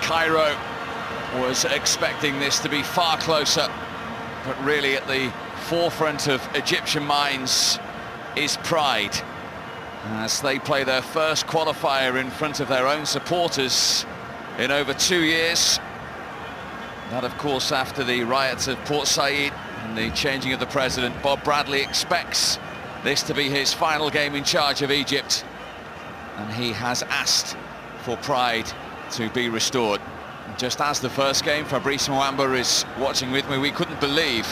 Cairo was expecting this to be far closer, but really at the forefront of Egyptian minds is pride, as they play their first qualifier in front of their own supporters in over 2 years. That, of course, after the riots of Port Said and the changing of the president. Bob Bradley expects this to be his final game in charge of Egypt, and he has asked for pride to be restored. Just as the first game, Fabrice Mwamba is watching with me. We couldn't believe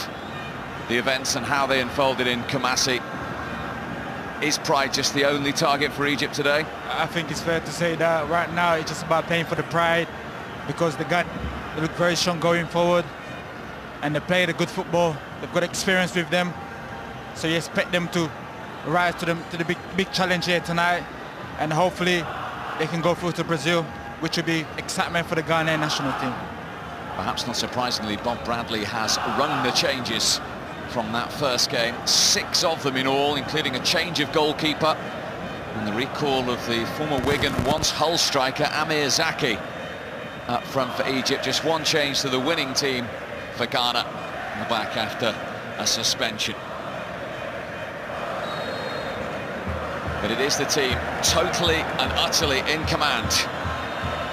the events and how they unfolded in Kumasi. Is pride just the only target for Egypt today? I think it's fair to say that right now it's just about playing for the pride, because they look very strong going forward, and they play the good football. They've got experience with them, so you expect them to rise to the big challenge here tonight, and hopefully they can go through to Brazil, which will be excitement for the Ghanaian national team. Perhaps not surprisingly, Bob Bradley has rung the changes from that first game, 6 of them in all, including a change of goalkeeper and the recall of the former Wigan, once Hull striker Amir Zaki up front for Egypt. Just one change to the winning team for Ghana in the back after a suspension. But it is the team totally and utterly in command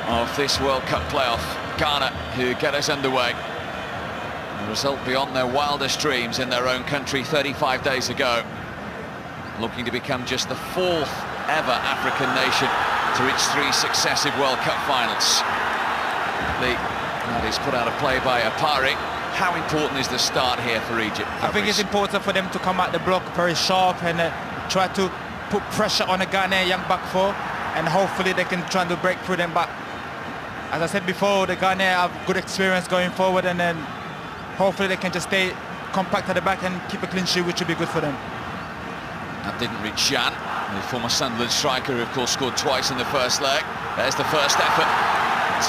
of this World Cup playoff, Ghana, who get us underway. A result beyond their wildest dreams in their own country 35 days ago, looking to become just the 4th ever African nation to reach 3 successive World Cup finals. That is put out of play by Apari. How important is the start here for Egypt, Fabrice? I think it's important for them to come at the block very sharp and try to put pressure on the Ghanaian young back four, and hopefully they can try to break through them. But as I said before, the Ghanaians have good experience going forward, and then hopefully they can just stay compact at the back and keep a clean sheet, which would be good for them. That didn't reach Jan, the former Sunderland striker, who of course scored twice in the first leg. There's the first effort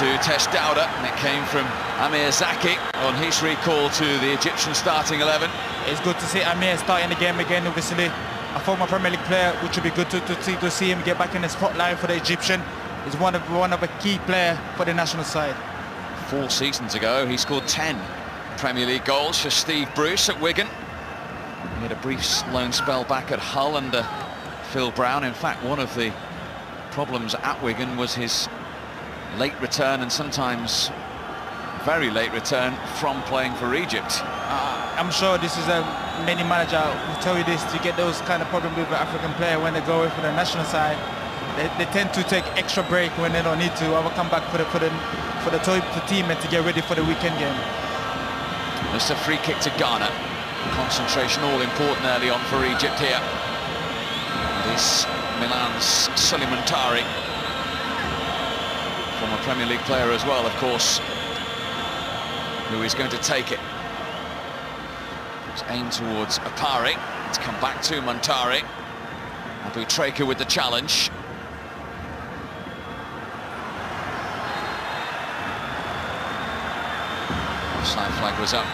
to test Dowda, and it came from Amir Zaki on his recall to the Egyptian starting 11. It's good to see Amir starting the game again, obviously. A former Premier League player, which would be good to see him get back in the spotlight for the Egyptian. He's one of a key player for the national side. 4 seasons ago, he scored 10 Premier League goals for Steve Bruce at Wigan. He had a brief loan spell back at Hull under Phil Brown. In fact, one of the problems at Wigan was his late return, and sometimes very late return, from playing for Egypt. I'm sure this is many manager will tell you this, to get those kind of problems with an African player when they go away for the national side. They tend to take extra break when they don't need to. I will come back for the team and to get ready for the weekend game. It's a free kick to Ghana. Concentration all important early on for Egypt here. It is Milan's Suleiman Tari, former Premier League player as well, of course, who is going to take it. It's aimed towards Apari. It's come back to Montari. Abu Treka with the challenge. Offside flag was up.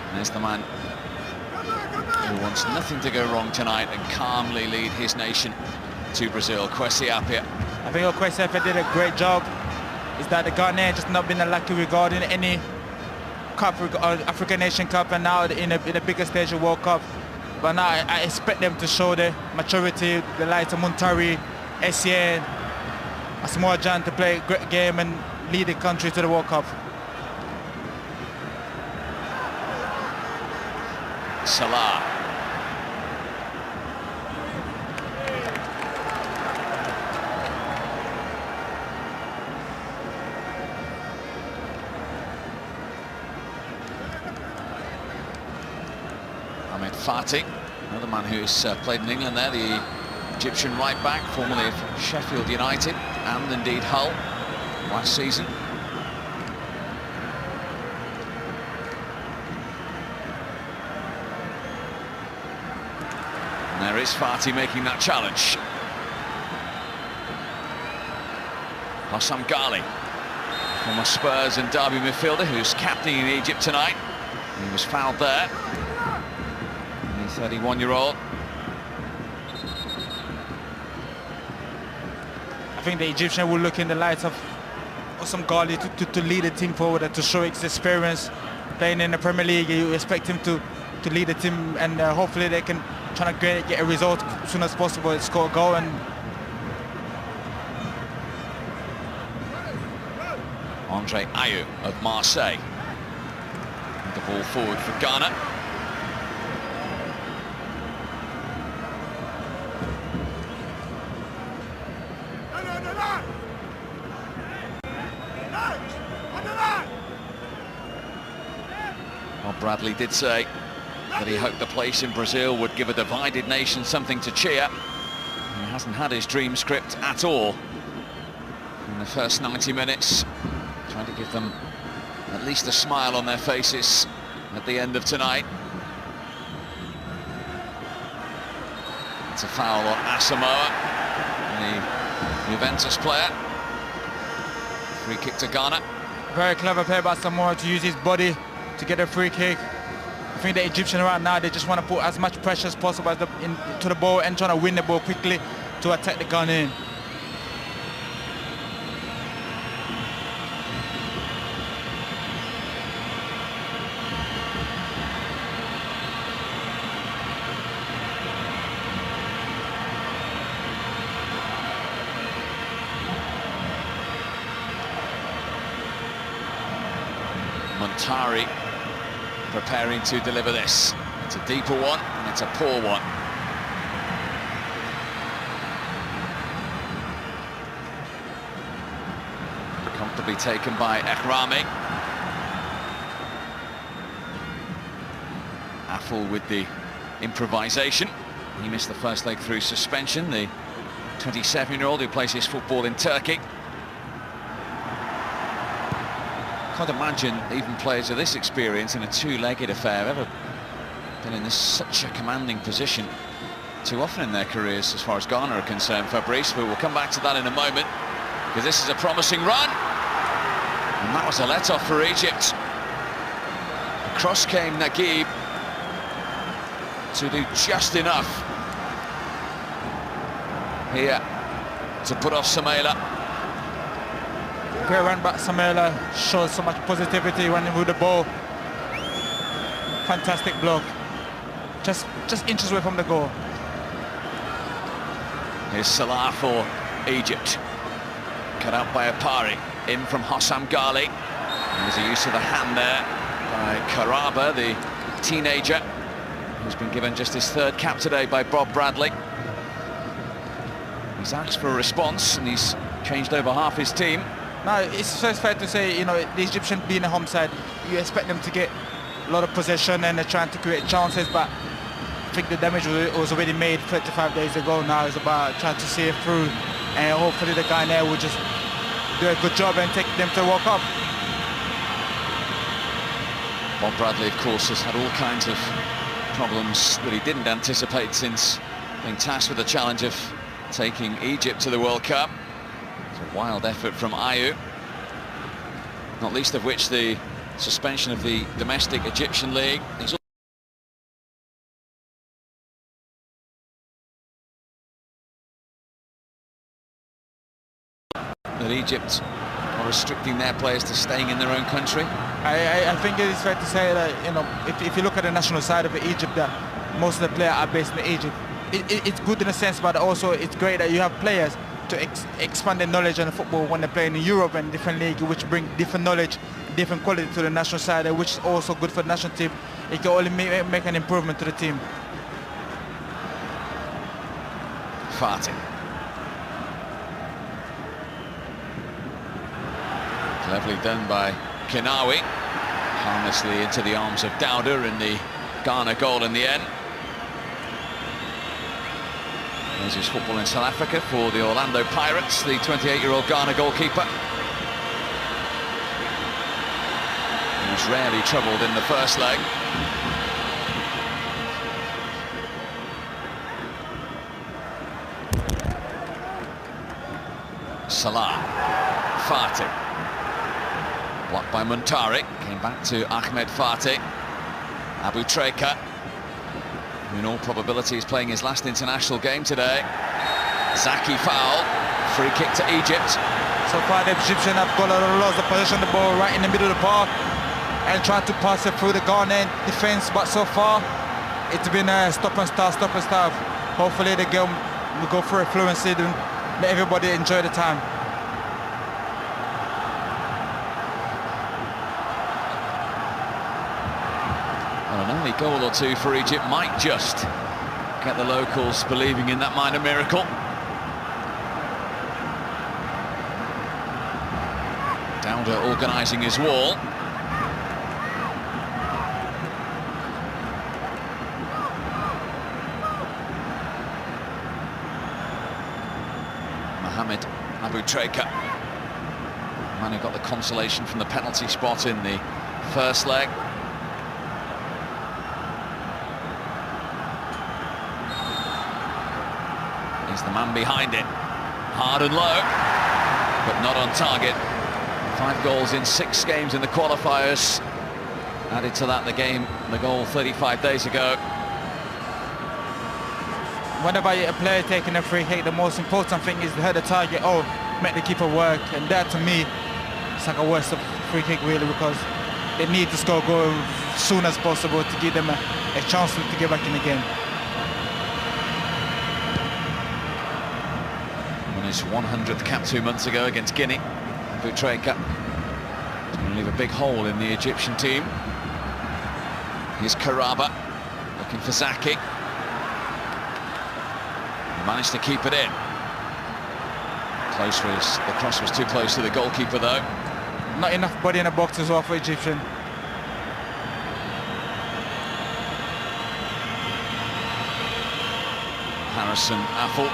And there's the man who wants nothing to go wrong tonight and calmly lead his nation to Brazil, Kwesi Appiah. I think Kwesi Appiah did a great job. Is that the Ghanaian just not been lucky regarding any cup, African Nation Cup, and now in a bigger stage of World Cup. But now I expect them to show the maturity, the likes of Montari, Essien, Asamoah Gyan, to play a great game and lead the country to the World Cup. Salah. Ahmed Fati, another man who's played in England there, the Egyptian right back, formerly of Sheffield United and indeed Hull last season. And there is Fati making that challenge. Hossam Ghali, former Spurs and Derby midfielder, who's captaining Egypt tonight. He was fouled there. The 31-year-old. I think the Egyptian will look in the lights of Osam Ghali to lead the team forward and to show his experience. Playing in the Premier League, you expect him to lead the team, and hopefully they can try to get a result as soon as possible and score a goal. And Andre Ayew of Marseille. The ball forward for Ghana. Well, Bradley did say that he hoped the place in Brazil would give a divided nation something to cheer. He hasn't had his dream script at all in the first 90 minutes. Trying to give them at least a smile on their faces at the end of tonight. It's a foul on Asamoah, the Juventus player. Free kick to Ghana. Very clever play by Asamoah to use his body to get a free kick. I think the Egyptians right now, they just want to put as much pressure as possible into the ball and trying to win the ball quickly to attack the Ghanaian. Montari preparing to deliver this. It's a deeper one and it's a poor one. Comfortably taken by Ekrami. Affle with the improvisation. He missed the first leg through suspension, the 27-year-old who plays his football in Turkey. Can't imagine even players of this experience in a two-legged affair ever been in such a commanding position too often in their careers as far as Ghana are concerned, Fabrice, but we'll come back to that in a moment because this is a promising run, and that was a let-off for Egypt. Across came Naguib to do just enough here to put off Samela. Great run back, Samela shows so much positivity running with the ball. Fantastic block. Just inches away from the goal. Here's Salah for Egypt. Cut out by Apari. In from Hossam Ghali. There's a use of the hand there by Karaba, the teenager, who's been given just his third cap today by Bob Bradley. He's asked for a response and he's changed over half his team. Now, it's fair to say, you know, the Egyptian being a home side, you expect them to get a lot of possession and they're trying to create chances, but I think the damage was already made 35 days ago. Now it's about trying to see it through, and hopefully the guy there will just do a good job and take them to the World Cup. Bob Bradley, of course, has had all kinds of problems that he didn't anticipate since being tasked with the challenge of taking Egypt to the World Cup. It's a wild effort from Ayew, not least of which the suspension of the domestic Egyptian league. That Egypt are restricting their players to staying in their own country. I think it is fair to say that, you know, if you look at the national side of Egypt, that most of the players are based in Egypt. It's good in a sense, but also it's great that you have players to expand their knowledge on football when they're playing in Europe and different leagues, which bring different knowledge, different quality to the national side, which is also good for the national team. It can only make an improvement to the team. Fatih. Cleverly done by Kinawi. Harmlessly into the arms of Dowda in the Ghana goal in the end. There's his football in South Africa for the Orlando Pirates, the 28-year-old Ghana goalkeeper. He was rarely troubled in the first leg. Salah. Fatih. Blocked by Montari. Came back to Ahmed Fatih. Abu Treka, who in all probability is playing his last international game today. Zaki foul. Free kick to Egypt. So far the Egyptians have got a lot of possession of the ball right in the middle of the park and tried to pass it through the Ghanaian defence, but so far it's been a stop and start. Hopefully the game will go through fluency and let everybody enjoy the time. Well, an early goal or two for Egypt might just get the locals believing in that minor miracle. Dowder organising his wall. Mohamed Abu Treka, man who got the consolation from the penalty spot in the first leg. He's the man behind it, hard and low, but not on target. 5 goals in 6 games in the qualifiers. Added to that the goal 35 days ago. Whenever a player taking a free kick, the most important thing is to hit the target or make the keeper work, and that to me it's like a waste of free kick really, because they need to score a goal as soon as possible to give them a chance to get back in the game. Won his 100th cap 2 months ago against Guinea. Butreka is going to leave a big hole in the Egyptian team. Here's Karaba looking for Zaki. He managed to keep it in. The cross was too close to the goalkeeper though. Not enough body in the box as well for Egyptian. Harrison Affle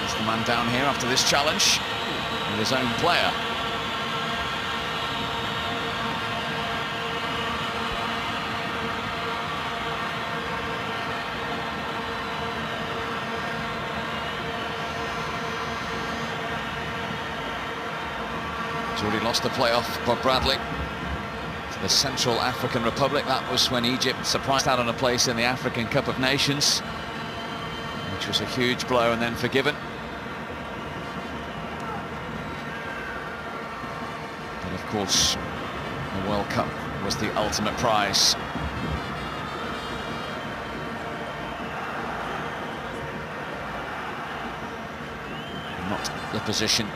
is the man down here after this challenge with his own player. He's already lost the playoff, Bob Bradley, to the Central African Republic. That was when Egypt surprised out on a place in the African Cup of Nations, which was a huge blow and then forgiven. But of course, the World Cup was the ultimate prize. Not the position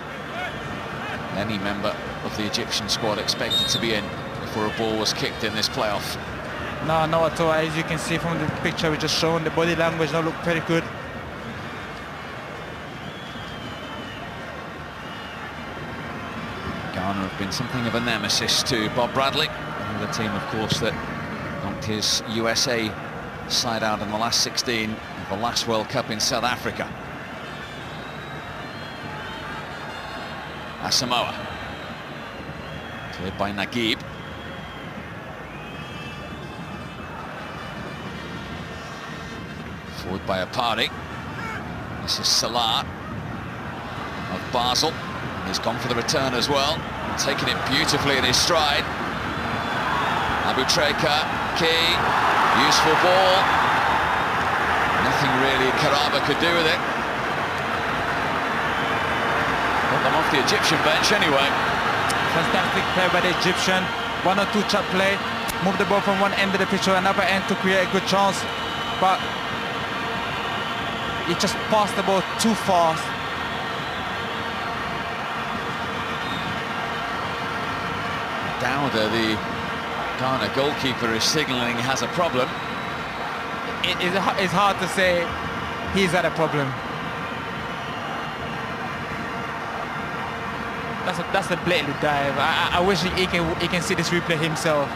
any member of the Egyptian squad expected to be in before a ball was kicked in this playoff. No, not at all. As you can see from the picture we just shown, the body language don't look very good. Ghana have been something of a nemesis to Bob Bradley, the team, of course, that knocked his USA side out in the last 16 of the last World Cup in South Africa. Asamoah, cleared by Naguib. Forward by Apari. This is Salah of Basel. He's gone for the return as well, taking it beautifully in his stride. Abu Treka, key, useful ball. Nothing really Karaba could do with it. Got them off the Egyptian bench anyway. Fantastic play by the Egyptian. 1 or 2 chop play. Move the ball from one end of the pitch to another end to create a good chance. But he just passed the ball too fast. Dowder, the Ghana goalkeeper, is signalling he has a problem. It's hard to say he's had a problem. That's a blatant dive. I wish he can see this replay himself.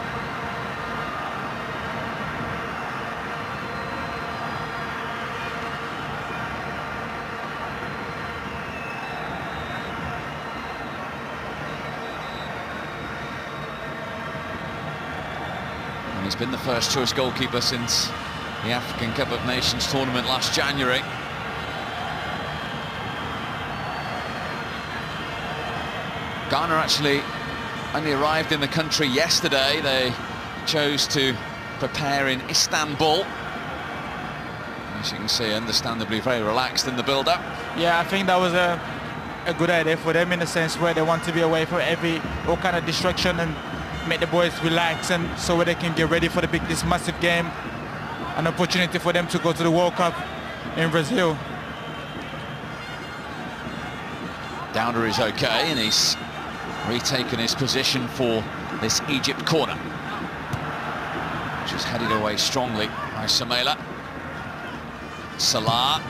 And he's been the first choice goalkeeper since the African Cup of Nations tournament last January. Ghana actually only arrived in the country yesterday. They chose to prepare in Istanbul. As you can see, understandably very relaxed in the build-up. Yeah, I think that was a good idea for them in a sense where they want to be away from all kind of distraction and make the boys relax, and so where they can get ready for this massive game, an opportunity for them to go to the World Cup in Brazil. Downer is okay, and he's retaken his position for this Egypt corner, which is headed away strongly by Samela. Salah.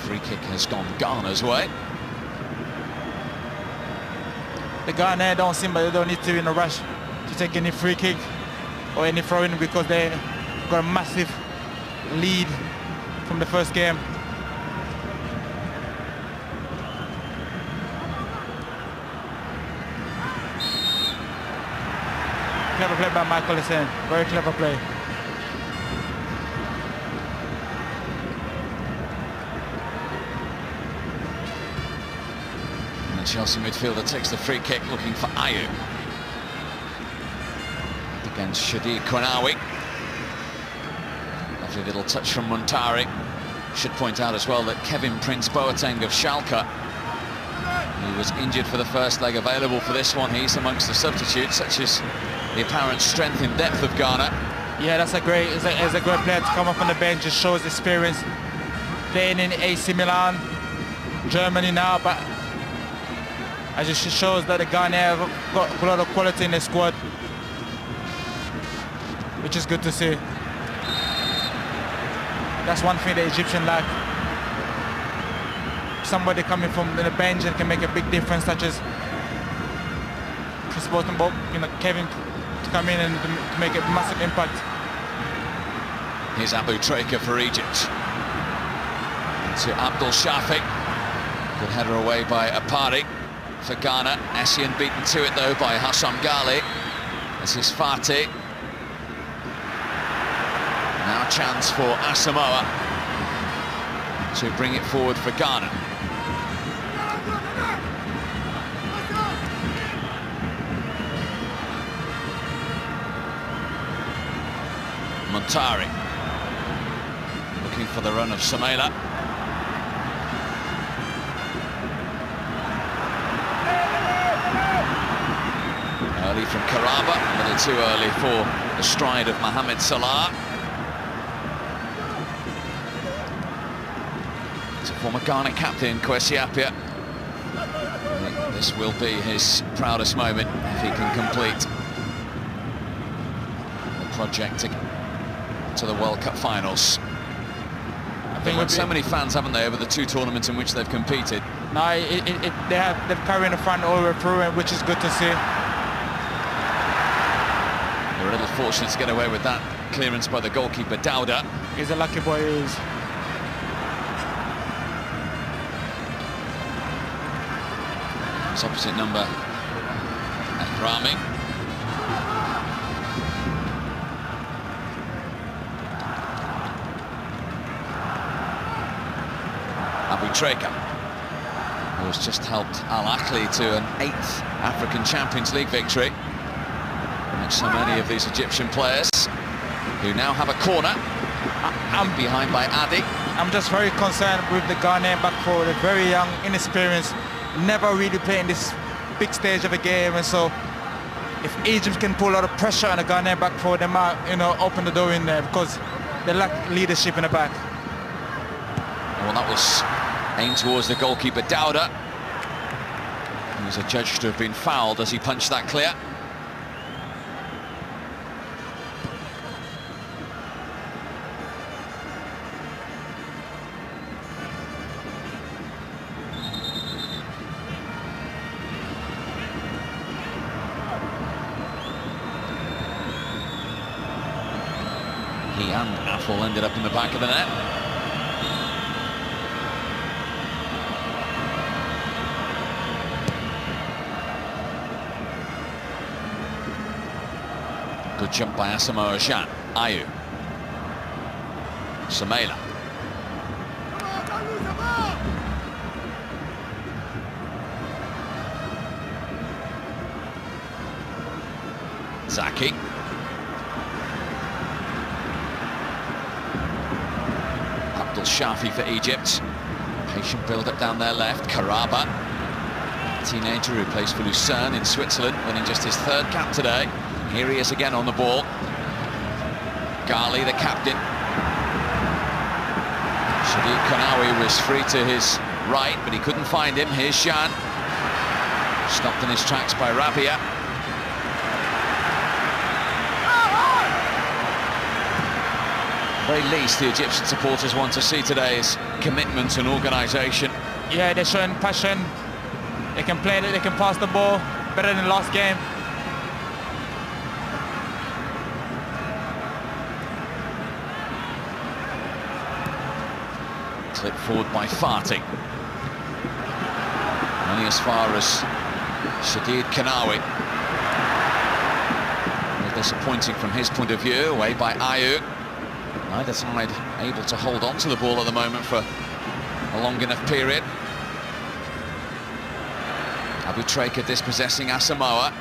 Free kick has gone Ghana's way. The Ghana don't seem like they don't need to be in a rush to take any free kick or any throw-in because they got a massive lead from the first game. Clever play by Michael Essien, very clever play. Chelsea midfielder takes the free kick, looking for Ayew. Against Shadi Konawi. Lovely little touch from Muntari. Should point out as well that Kevin Prince Boateng of Schalke, who was injured for the first leg, available for this one. He's amongst the substitutes, such as the apparent strength and depth of Ghana. Yeah, that's a great player to come up on the bench. Just shows experience playing in AC Milan, Germany now, but it just shows that the Ghana have got a lot of quality in their squad, which is good to see. That's one thing the Egyptian lack. Somebody coming from the bench and can make a big difference, such as Chris Bolton, Kevin, to come in and to make a massive impact. Here's Abu Treka for Egypt. To Abdul Shafiq. Good header away by Apari. For Ghana, Essien beaten to it though by Hassam Ghali. This is Fati. Now a chance for Asamoah to bring it forward for Ghana. Muntari looking for the run of Samela. Early from Karaba, a little too early for the stride of Mohamed Salah. It's a former Ghana captain, Kwesi Appiah. I think this will be his proudest moment if he can complete the project to the World Cup finals. They've had so many fans, haven't they, over the two tournaments in which they've competed? No, they've carried the front all the way through, which is good to see. They're a little fortunate to get away with that clearance by the goalkeeper, Dauda. He's a lucky boy, he is. It's opposite number, Rami. Abu Treka, who has just helped Al Ahly to an 8th African Champions League victory. Like so many of these Egyptian players, who now have a corner. I'm behind by Adi. I'm just very concerned with the Ghanaian back four. They're very young, inexperienced, never really playing this big stage of a game, and so if Egypt can pull a lot of pressure on the Ghanaian back four, they might, open the door in there because they lack leadership in the back. Well, that was aimed towards the goalkeeper, Dauda. He was adjudged to have been fouled as he punched that clear. He and Affle ended up in the back of the net. Good jump by Asamoah Gyan. Ayew. Samela. Zaki. Abdul Shafi for Egypt. Patient build-up down their left. Karaba, teenager who plays for Lucerne in Switzerland, winning just his 3rd cap today. Here he is again on the ball. Ghali, the captain. Shadid Kanawi was free to his right, but he couldn't find him. Here's Jean. Stopped in his tracks by Rabia. At the very least, the Egyptian supporters want to see today is commitment and organisation. Yeah, they're showing passion. They can play it, they can pass the ball better than last game. Clipped forward by Fati. Only as far as Shadid Kanawi. Disappointing from his point of view, away by Ayew. Neither side able to hold on to the ball at the moment for a long enough period. Abu Treka dispossessing Asamoah.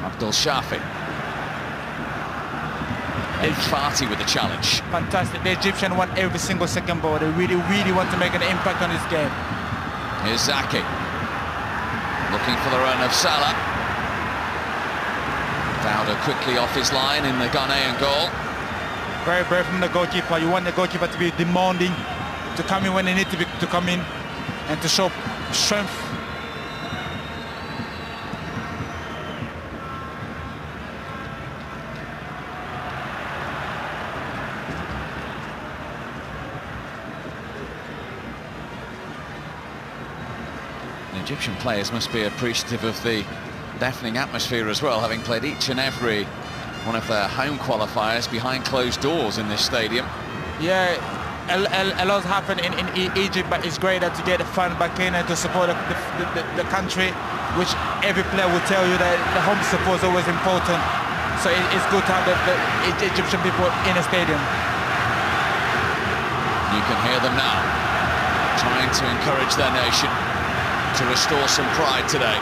Abdul Shafi. And Fati with the challenge. Fantastic. The Egyptian want every single second ball. They really, really want to make an impact on this game. Here's Zaki. Looking for the run of Salah. Dowder quickly off his line in the Ghanaian goal. Very brave from the goalkeeper. You want the goalkeeper to be demanding, to come in when they need to come in, and to show strength. The Egyptian players must be appreciative of the deafening atmosphere as well, having played each and every one of their home qualifiers behind closed doors in this stadium. Yeah, a lot happened in Egypt, but it's great that to get the fan back in and to support the country, which every player will tell you that the home support is always important. So it's good to have the Egyptian people in the stadium. You can hear them now, trying to encourage their nation to restore some pride today.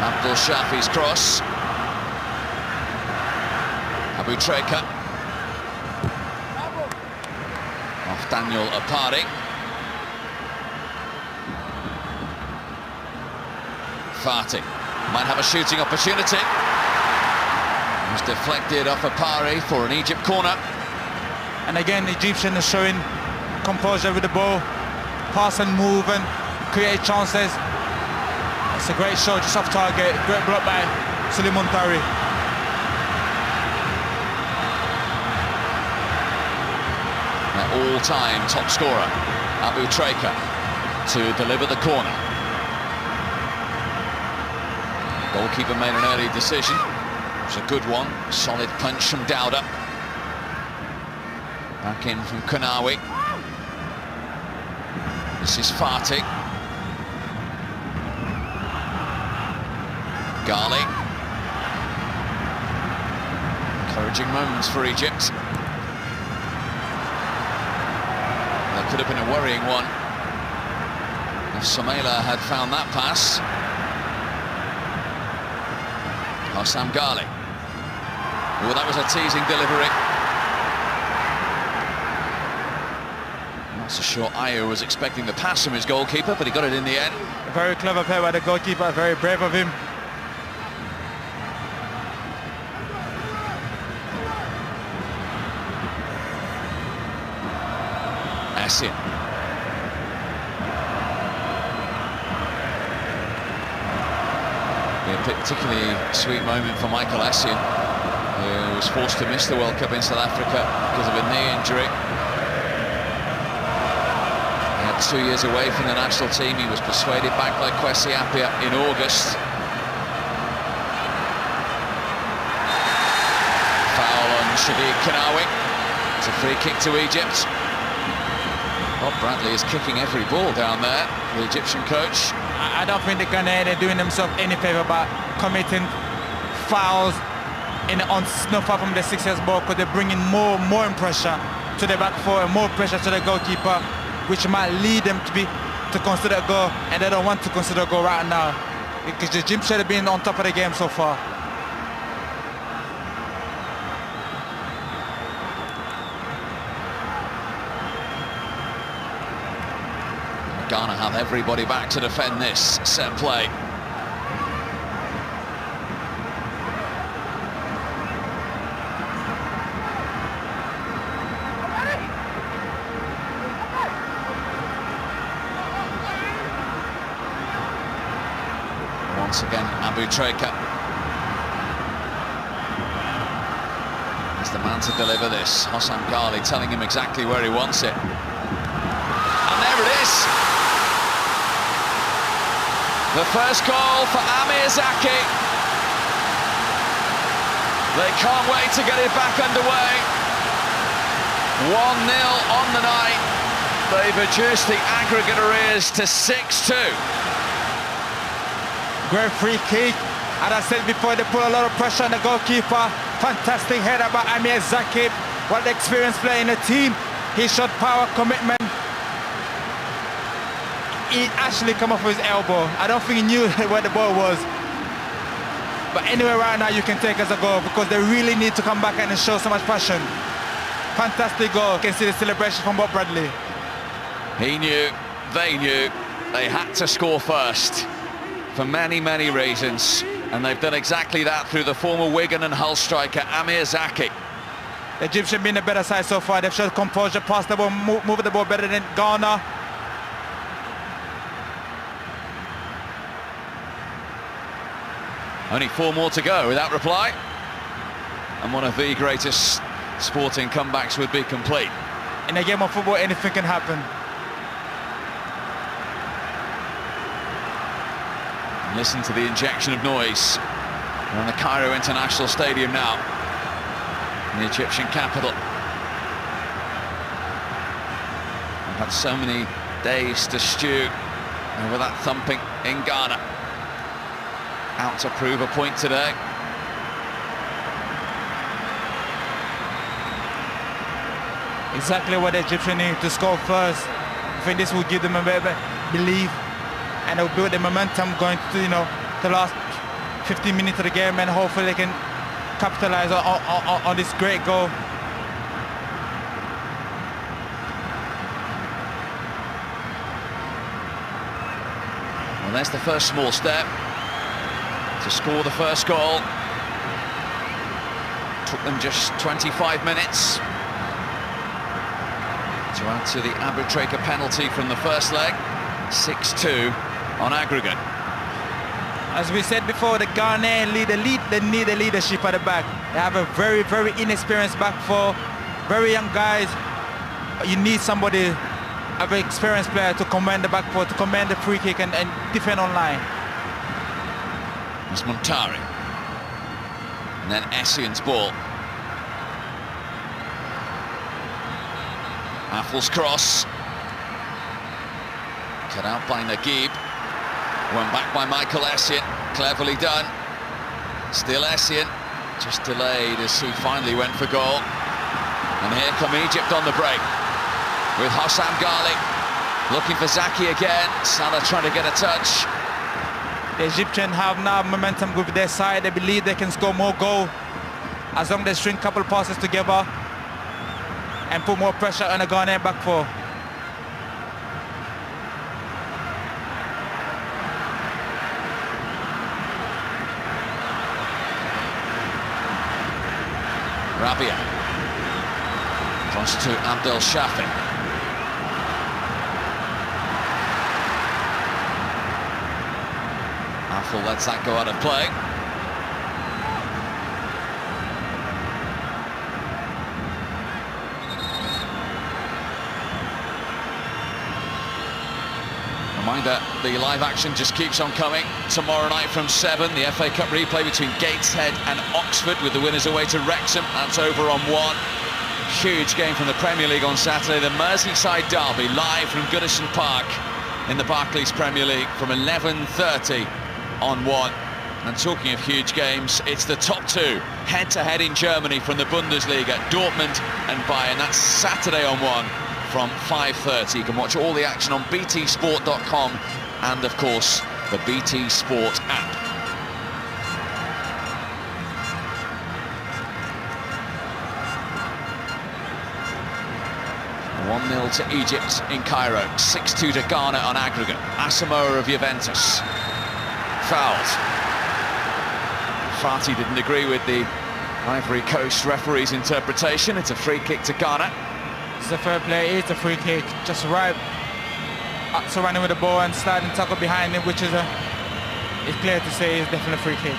Abdul Shafi's cross. Abu Treka. Off Daniel Apari. Fati might have a shooting opportunity. It was deflected off Apari for an Egypt corner. And again, the Egyptians are showing composure with the ball, pass and move and create chances. It's a great shot, just off target. Great block by Suleiman Tari. Their all-time top scorer, Abu Treka, to deliver the corner. Goalkeeper made an early decision. It's a good one. Solid punch from Dowder. Back in from Kanawi. This is Fati. Ghali. Encouraging moments for Egypt. That could have been a worrying one if Samela had found that pass. Hossam Ghali. Oh, that was a teasing delivery. Not so sure Ayew was expecting the pass from his goalkeeper, but he got it in the end. A very clever play by the goalkeeper, very brave of him. Essien. A particularly sweet moment for Michael Essien, who was forced to miss the World Cup in South Africa because of a knee injury. He had 2 years away from the national team. He was persuaded back by Kwesi Appiah in August. Foul on Shadid Kanawi. It's a free kick to Egypt. Bob Bradley is kicking every ball down there, the Egyptian coach. I don't think the Ghanaians are doing themselves any favour by committing fouls on not far from the 6-yard ball, because they're bringing more pressure to the back four and more pressure to the goalkeeper, which might lead them to be to consider a goal, and they don't want to consider a goal right now because the Egypt should have been on top of the game so far. Ghana have everybody back to defend this set play. Once again, Abutreka is the man to deliver this. Hossam Ghali telling him exactly where he wants it. And there it is! The first goal for Amir Zaki. They can't wait to get it back underway. 1-0 on the night. They've reduced the aggregate arrears to 6-2. Great free kick. As I said before, they put a lot of pressure on the goalkeeper. Fantastic header by Amir Zaki. What the experienced player in the team. He showed power, commitment. He actually come off with his elbow. I don't think he knew where the ball was. But anyway, right now you can take as a goal because they really need to come back and show so much passion. Fantastic goal. You can see the celebration from Bob Bradley. He knew, they knew, they had to score first for many, many reasons. And they've done exactly that through the former Wigan and Hull striker, Amir Zaki. The Egyptians been the better side so far. They've showed composure, passed the ball, moved the ball better than Ghana. Only 4 more to go without reply. And one of the greatest sporting comebacks would be complete. In a game of football, anything can happen. And listen to the injection of noise. We're on the Cairo International Stadium now, in the Egyptian capital. We've had so many days to stew over that thumping in Ghana. Out to prove a point today. Exactly what the Egyptians need to score first. I think this will give them a bit of belief, and it will build the momentum going to, the last 15 minutes of the game, and hopefully they can capitalize on this great goal. Well, there's the first small step to score the first goal. Took them just 25 minutes to add to the Abutreka penalty from the first leg. 6-2 on aggregate. As we said before, the Ghanaian they need the leadership at the back. They have a very, very inexperienced back four, very young guys. You need somebody, a very experienced player to command the back four, to command the free kick and defend online. It's Montari. And then Essien's ball. Affel's cross. Cut out by Naguib. Went back by Michael Essien. Cleverly done. Still Essien. Just delayed as he finally went for goal. And here come Egypt on the break. With Hossam Ghali looking for Zaki again. Salah trying to get a touch. The Egyptians have now momentum with their side. They believe they can score more goals as long as they string a couple passes together and put more pressure on the Ghanaian back four. Rabia. Cross to Abdel Shafi. Affel lets that go out of play. Reminder, the live action just keeps on coming. Tomorrow night from 7, the FA Cup replay between Gateshead and Oxford, with the winners away to Wrexham. That's over on 1. Huge game from the Premier League on Saturday. The Merseyside derby live from Goodison Park in the Barclays Premier League from 11:30 on 1. And talking of huge games, it's the top 2 head-to-head in Germany from the Bundesliga, Dortmund and Bayern. That's Saturday on 1. from 5:30. You can watch all the action on btsport.com and, of course, the BT Sport app. One 0 to Egypt in Cairo, 6-2 to Ghana on aggregate. Asamoah of Juventus fouled. Fati didn't agree with the Ivory Coast referee's interpretation. It's a free kick to Ghana. It's a fair play, it's a free kick. Just right, surrounding with the ball and sliding tackle behind him, which is it's clear to say is definitely a free kick.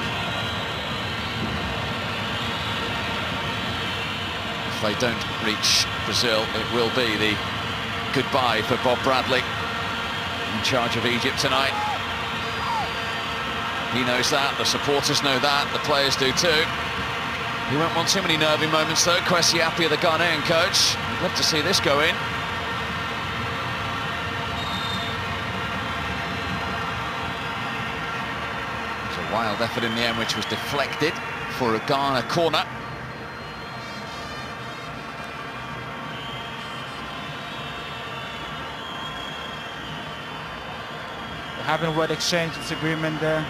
If they don't reach Brazil, it will be the goodbye for Bob Bradley, in charge of Egypt tonight. He knows that, the supporters know that, the players do too. He won't want too many nervy moments though. Kwesi Appiah, the Ghanaian coach. I'd love to see this go in. It's a wild effort in the end, which was deflected for a Ghana corner. Having a word exchange disagreement there.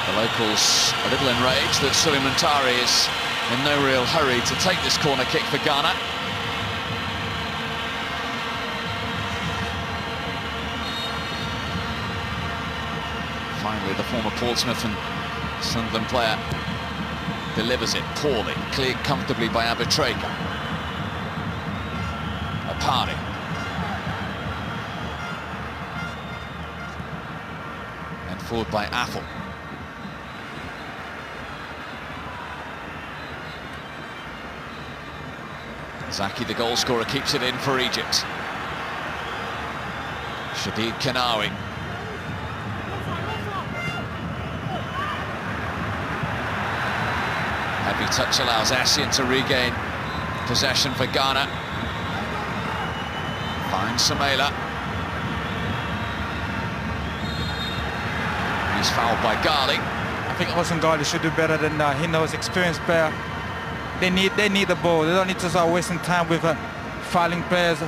The locals a little enraged that Suleiman Tari is in no real hurry to take this corner kick for Ghana. Finally, the former Portsmouth and Sunderland player delivers it poorly, cleared comfortably by Abutreka. Apari. And forward by Athel. Zaki, the goal scorer, keeps it in for Egypt. Shadid Kanawi. Heavy touch allows Essien to regain possession for Ghana. Finds Samela. He's fouled by Ghali. I think Austin Ghali should do better than that. He knows, experienced player. They need the ball. They don't need to start wasting time with fouling players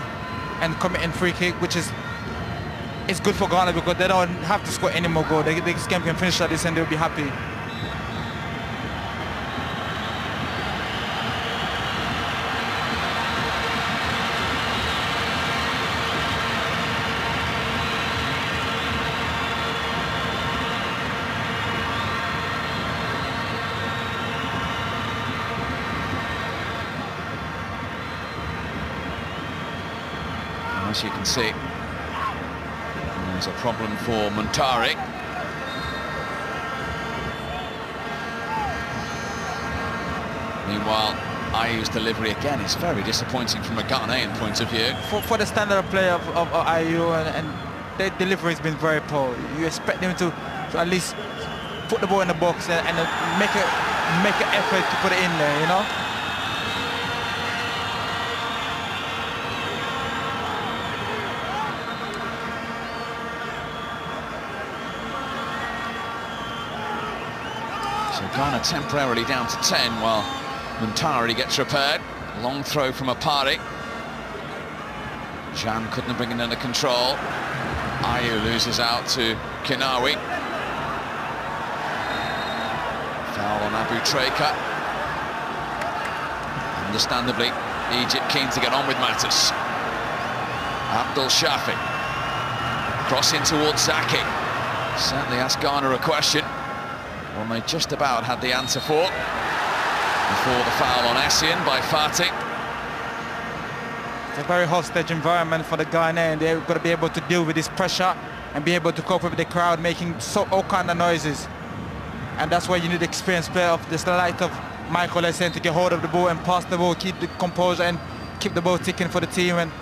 and committing free kick, which is it's good for Ghana because they don't have to score any more goals. This game can finish like this and they'll be happy. As you can see, there's a problem for Muntari. Meanwhile, Ayew's delivery again is very disappointing from a Ghanaian point of view. For the standard of play of Ayew and their delivery has been very poor. You expect them to at least put the ball in the box and make an effort to put it in there, you know? So Ghana temporarily down to 10 while Muntari gets repaired. Long throw from Apari. Jan couldn't bring it under control. Ayew loses out to Kinawi. Foul on Abutreka. Understandably, Egypt keen to get on with matters. Abdul Shafi. Crossing towards Zaki. Certainly asked Ghana a question. One they just about had the answer for. Before the foul on Essien by Fati. It's a very hostage environment for the Ghanaians. They've got to be able to deal with this pressure and be able to cope with the crowd making all kind of noises. And that's why you need experienced player of the light of Michael Essien to get hold of the ball and pass the ball, keep the composure and keep the ball ticking for the team. And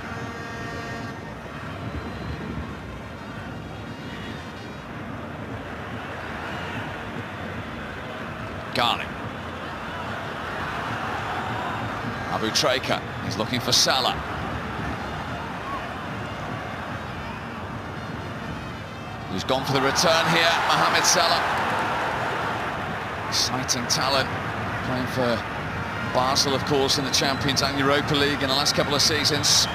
Ghana. Abutreka is looking for Salah. Who's gone for the return here, Mohamed Salah. Exciting talent, playing for Basel, of course, in the Champions and Europa League in the last couple of seasons.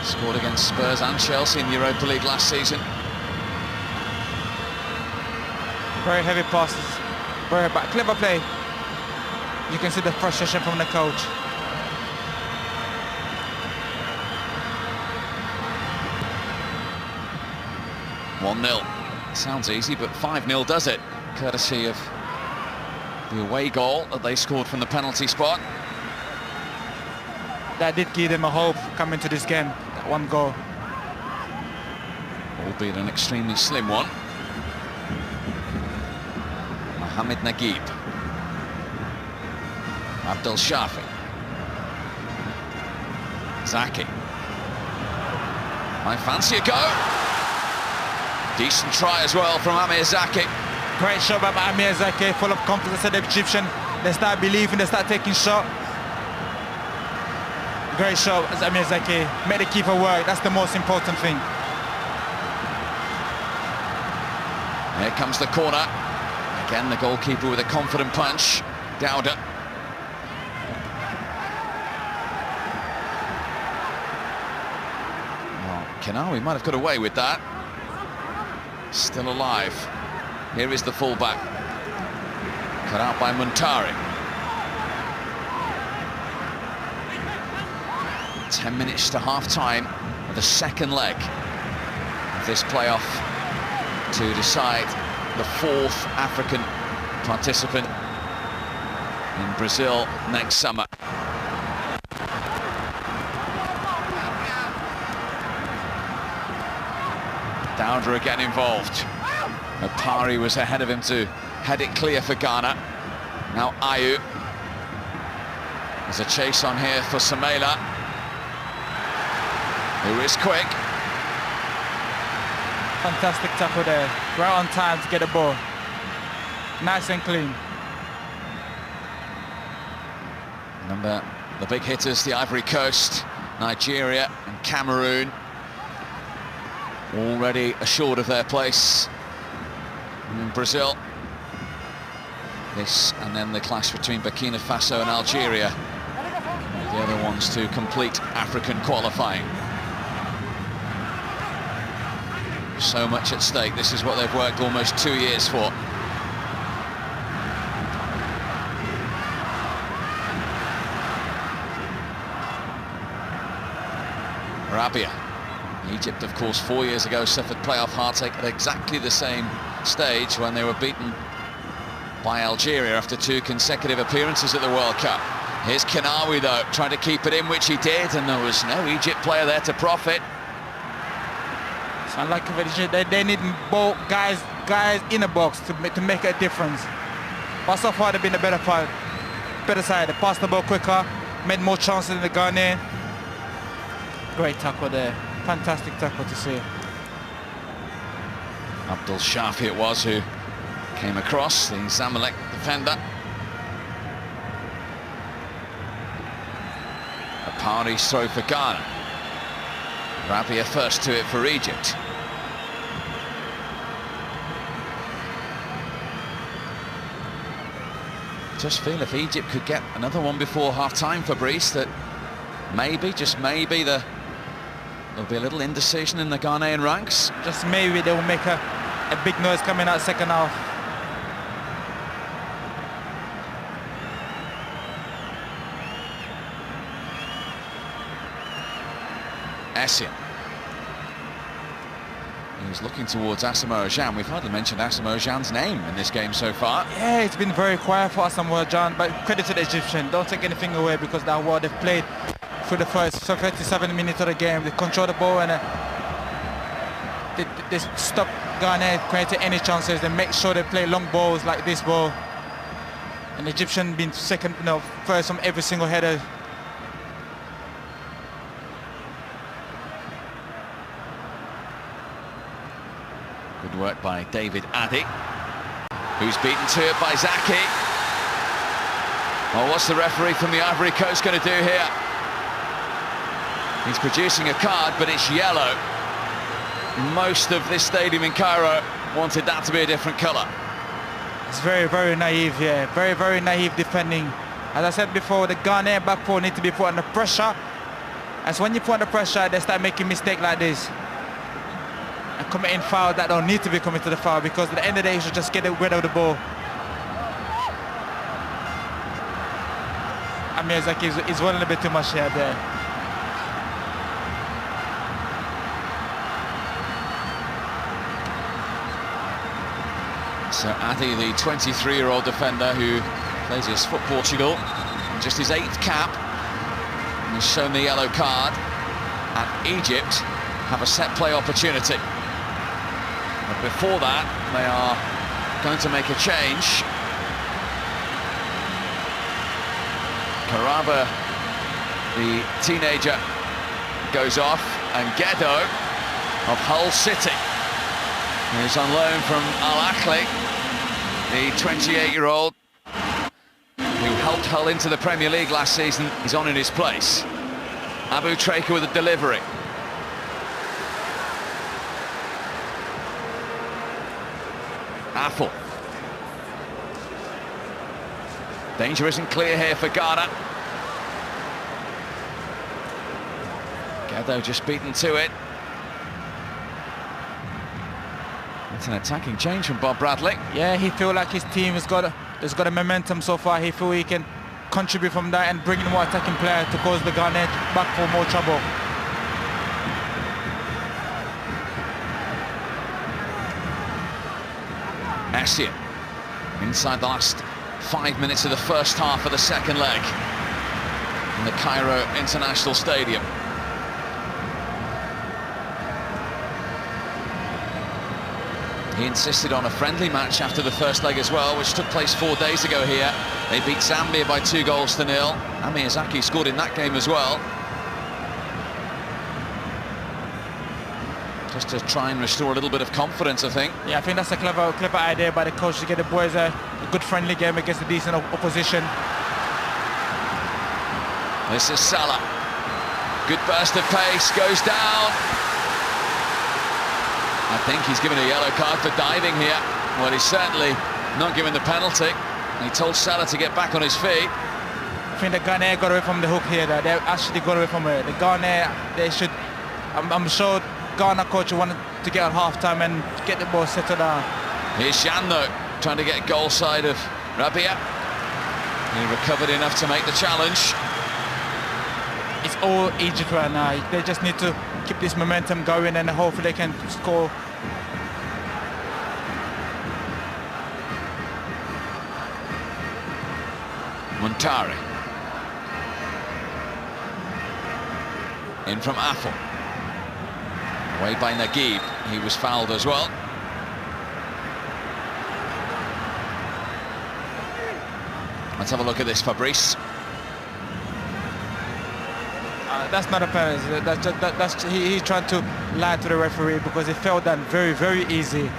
Scored against Spurs and Chelsea in the Europa League last season. Very heavy passes, very bad, clever play. You can see the frustration from the coach. "1-0. Sounds easy, but 5-0 does it, courtesy of the away goal that they scored from the penalty spot. That did give them a hope coming to this game, that one goal. Albeit an extremely slim one. Mohamed Naguib. Abdel Shafi. Zaki. I fancy a go. Decent try as well from Amir Zaki. Great shot by Amir Zaki, full of confidence at the Egyptian. They start believing, they start taking shot. Great shot as Amir Zaki. Made the keeper work, that's the most important thing. Here comes the corner. Again, the goalkeeper with a confident punch. Dowda. Well, Kenawi might have got away with that. Still alive. Here is the fullback. Cut out by Muntari. 10 minutes to half-time of the second leg of this playoff to decide the fourth African participant in Brazil next summer. Dowda again involved. Opari was ahead of him to head it clear for Ghana. Now Ayew. There's a chase on here for Samela, who is quick. Fantastic tackle there, right on time to get the ball. Nice and clean. Remember, the big hitters, the Ivory Coast, Nigeria and Cameroon, already assured of their place in Brazil. This and then the clash between Burkina Faso and Algeria, the other ones to complete African qualifying. So much at stake. This is what they've worked almost 2 years for. Rabia. Egypt, of course, 4 years ago suffered playoff heartache at exactly the same stage when they were beaten by Algeria after 2 consecutive appearances at the World Cup. Here's Kenawi, though, trying to keep it in, which he did, and there was no Egypt player there to profit. Unlike they need both guys in the box to make a difference. But so far they've been the better side. They passed the ball quicker, made more chances than the Ghanaian. Great tackle there. Fantastic tackle to see. Abdel Shafi it was who came across, the Zamalek defender. Opari's throw for Ghana. Rabia first to it for Egypt. Just feel if Egypt could get another one before half-time, Fabrice, that maybe, just maybe, there'll be a little indecision in the Ghanaian ranks. Just maybe they will make a big noise coming out second half. Essien. He's looking towards Asamoah Gyan. We've hardly mentioned Asamoah Gyan's name in this game so far. Yeah, it's been very quiet for Asamoah Gyan, but credit to the Egyptian. Don't take anything away because that what they've played for the first 37 minutes of the game. They control the ball and they stop Ghana creating any chances. They make sure they play long balls like this ball. And the Egyptian been second, first from every single header. Good work by David Addy, who's beaten to it by Zaki. Well, what's the referee from the Ivory Coast going to do here? He's producing a card, but it's yellow. Most of this stadium in Cairo wanted that to be a different colour. It's very, very naive, yeah. Very, very naive defending. As I said before, the Ghanaian back four need to be put under pressure. And so when you put under pressure, they start making mistakes like this. And committing fouls that don't need to be committed to the foul, because at the end of the day, you should just get rid of the ball. I mean, it's like he's running a bit too much here there. So Adi, the 23-year-old defender who plays for Portugal, in just his 8th cap, and has shown the yellow card. And Egypt have a set play opportunity. But before that, they are going to make a change. Karaba, the teenager, goes off, and Ghedo of Hull City is on loan from Al Ahly, the 28-year-old who helped Hull into the Premier League last season. He's on in his place. Abu Treka with a delivery. Affle. Danger isn't clear here for Ghana. Ghedo just beaten to it. It's an attacking change from Bob Bradley. Yeah, he feels like his team has got a momentum so far. He feels he can contribute from that and bring in more attacking players to cause the Ghana back for more trouble. Essien inside the last 5 minutes of the first half of the second leg in the Cairo International Stadium. He insisted on a friendly match after the first leg as well, which took place 4 days ago here. They beat Zambia by 2-0. And Miyazaki scored in that game as well. Just to try and restore a little bit of confidence, I think. Yeah, I think that's a clever idea by the coach to get the boys a good friendly game against a decent opposition. This is Salah. Good burst of pace, goes down. I think he's given a yellow card for diving here. Well, he's certainly not given the penalty. He told Salah to get back on his feet. I think the Ghana got away from the hook here. They actually got away from it. The Ghana, they should. I'm sure Ghana coach wanted to get on half-time and get the ball settled down. Here's Jan, though, trying to get goal side of Rabia. He recovered enough to make the challenge. It's all Egypt right now. They just need to keep this momentum going and hopefully they can score. Montari. In from Affle. Away by Naguib. He was fouled as well. Let's have a look at this, Fabrice. That's not a penalty. He's trying to lie to the referee because it felt that very, very easy.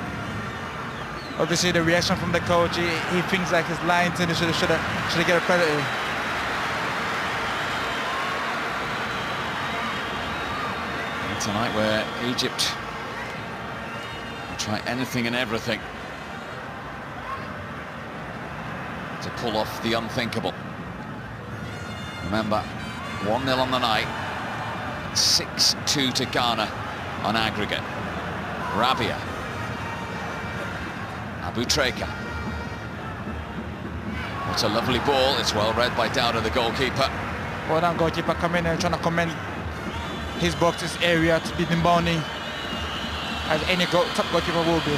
Obviously, the reaction from the coach, he thinks like he's lying to him. Should have get a penalty. Tonight, where Egypt will try anything and everything to pull off the unthinkable. Remember, 1-0 on the night, 6-2 to Ghana on aggregate. Rabia. Abu Treka. What a lovely ball. It's well read by Dowda, the goalkeeper. Well done, goalkeeper, coming in and trying to commend his box's area to be Dimbani, as any top goalkeeper will be.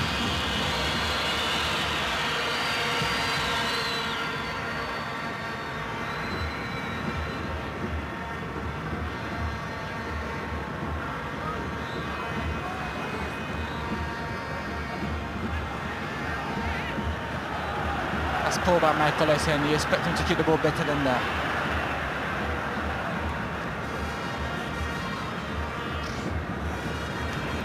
That's poor by Michael Essien. You expect him to keep the ball better than that.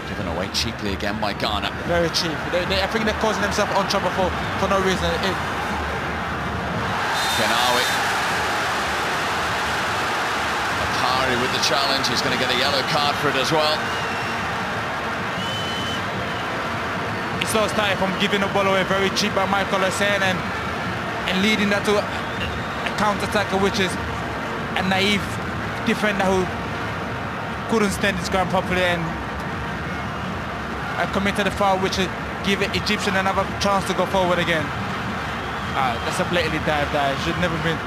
Given away cheaply again by Ghana. Very cheap. I think they're causing themselves on trouble for no reason. Kenawi. Akari with the challenge. He's going to get a yellow card for it as well. It's slow started from giving the ball away very cheap by Michael Hussein and leading that to a counter-attacker, which is a naive defender who couldn't stand his ground properly and committed a foul, which would give Egyptian another chance to go forward again. That's a blatantly dive there. It should never been.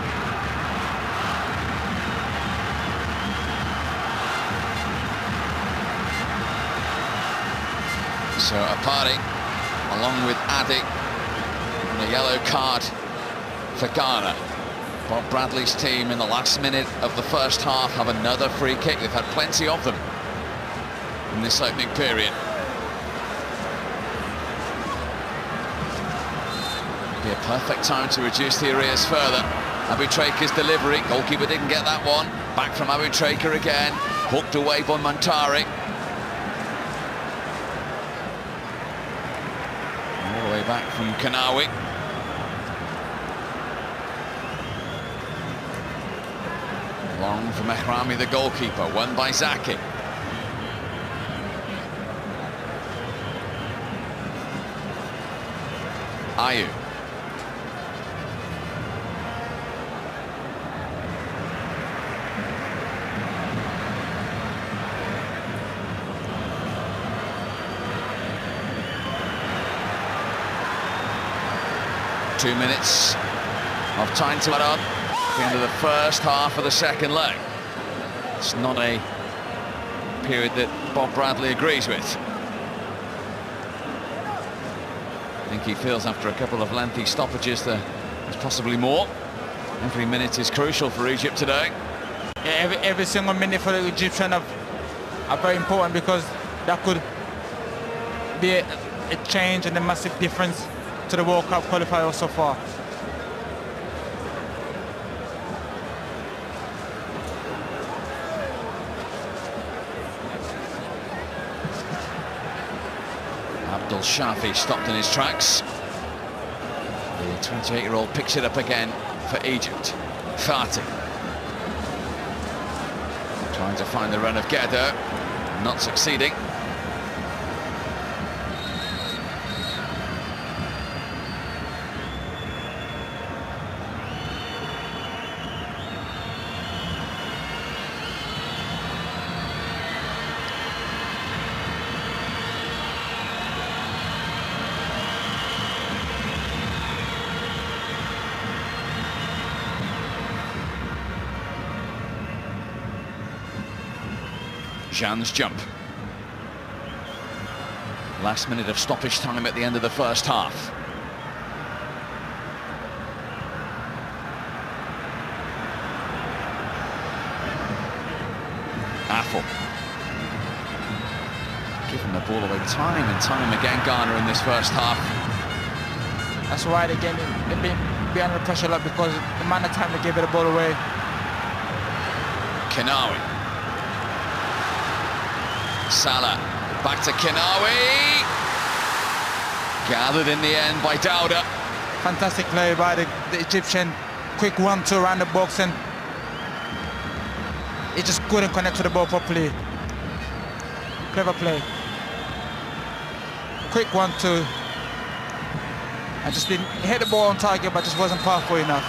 So Apari, along with Adi, and a yellow card for Ghana. Bob Bradley's team in the last minute of the first half have another free kick. They've had plenty of them in this opening period. Be a perfect time to reduce the arrears further. Abu Traker's delivery, goalkeeper didn't get that one. Back from Abu Traker again, hooked away by Montari. All the way back from Kanawi. Long for Mehrami, the goalkeeper, won by Zaki. Ayu. Two minutes of time to add on. The end of the first half of the second leg. It's not a period that Bob Bradley agrees with. I think he feels after a couple of lengthy stoppages there's possibly more. Every minute is crucial for Egypt today. Yeah, every single minute for the Egyptian are very important, because that could be a change and a massive difference to the World Cup qualifier so far. Abdul Shafi stopped in his tracks. The 28-year-old picks it up again for Egypt. Fati trying to find the run of Gedder, not succeeding. Jean's jump. Last minute of stoppage time at the end of the first half. Affle. Giving the ball away time and time again, Ghana, in this first half. That's why they've been under pressure a lot, because the amount of time they gave the ball away. Kanawi. Salah, back to Kanawi. Gathered in the end by Dowda. Fantastic play by the Egyptian. Quick 1-2 around the box, and he just couldn't connect to the ball properly. Clever play. Quick 1-2. I just didn't hit the ball on target, but just wasn't powerful enough.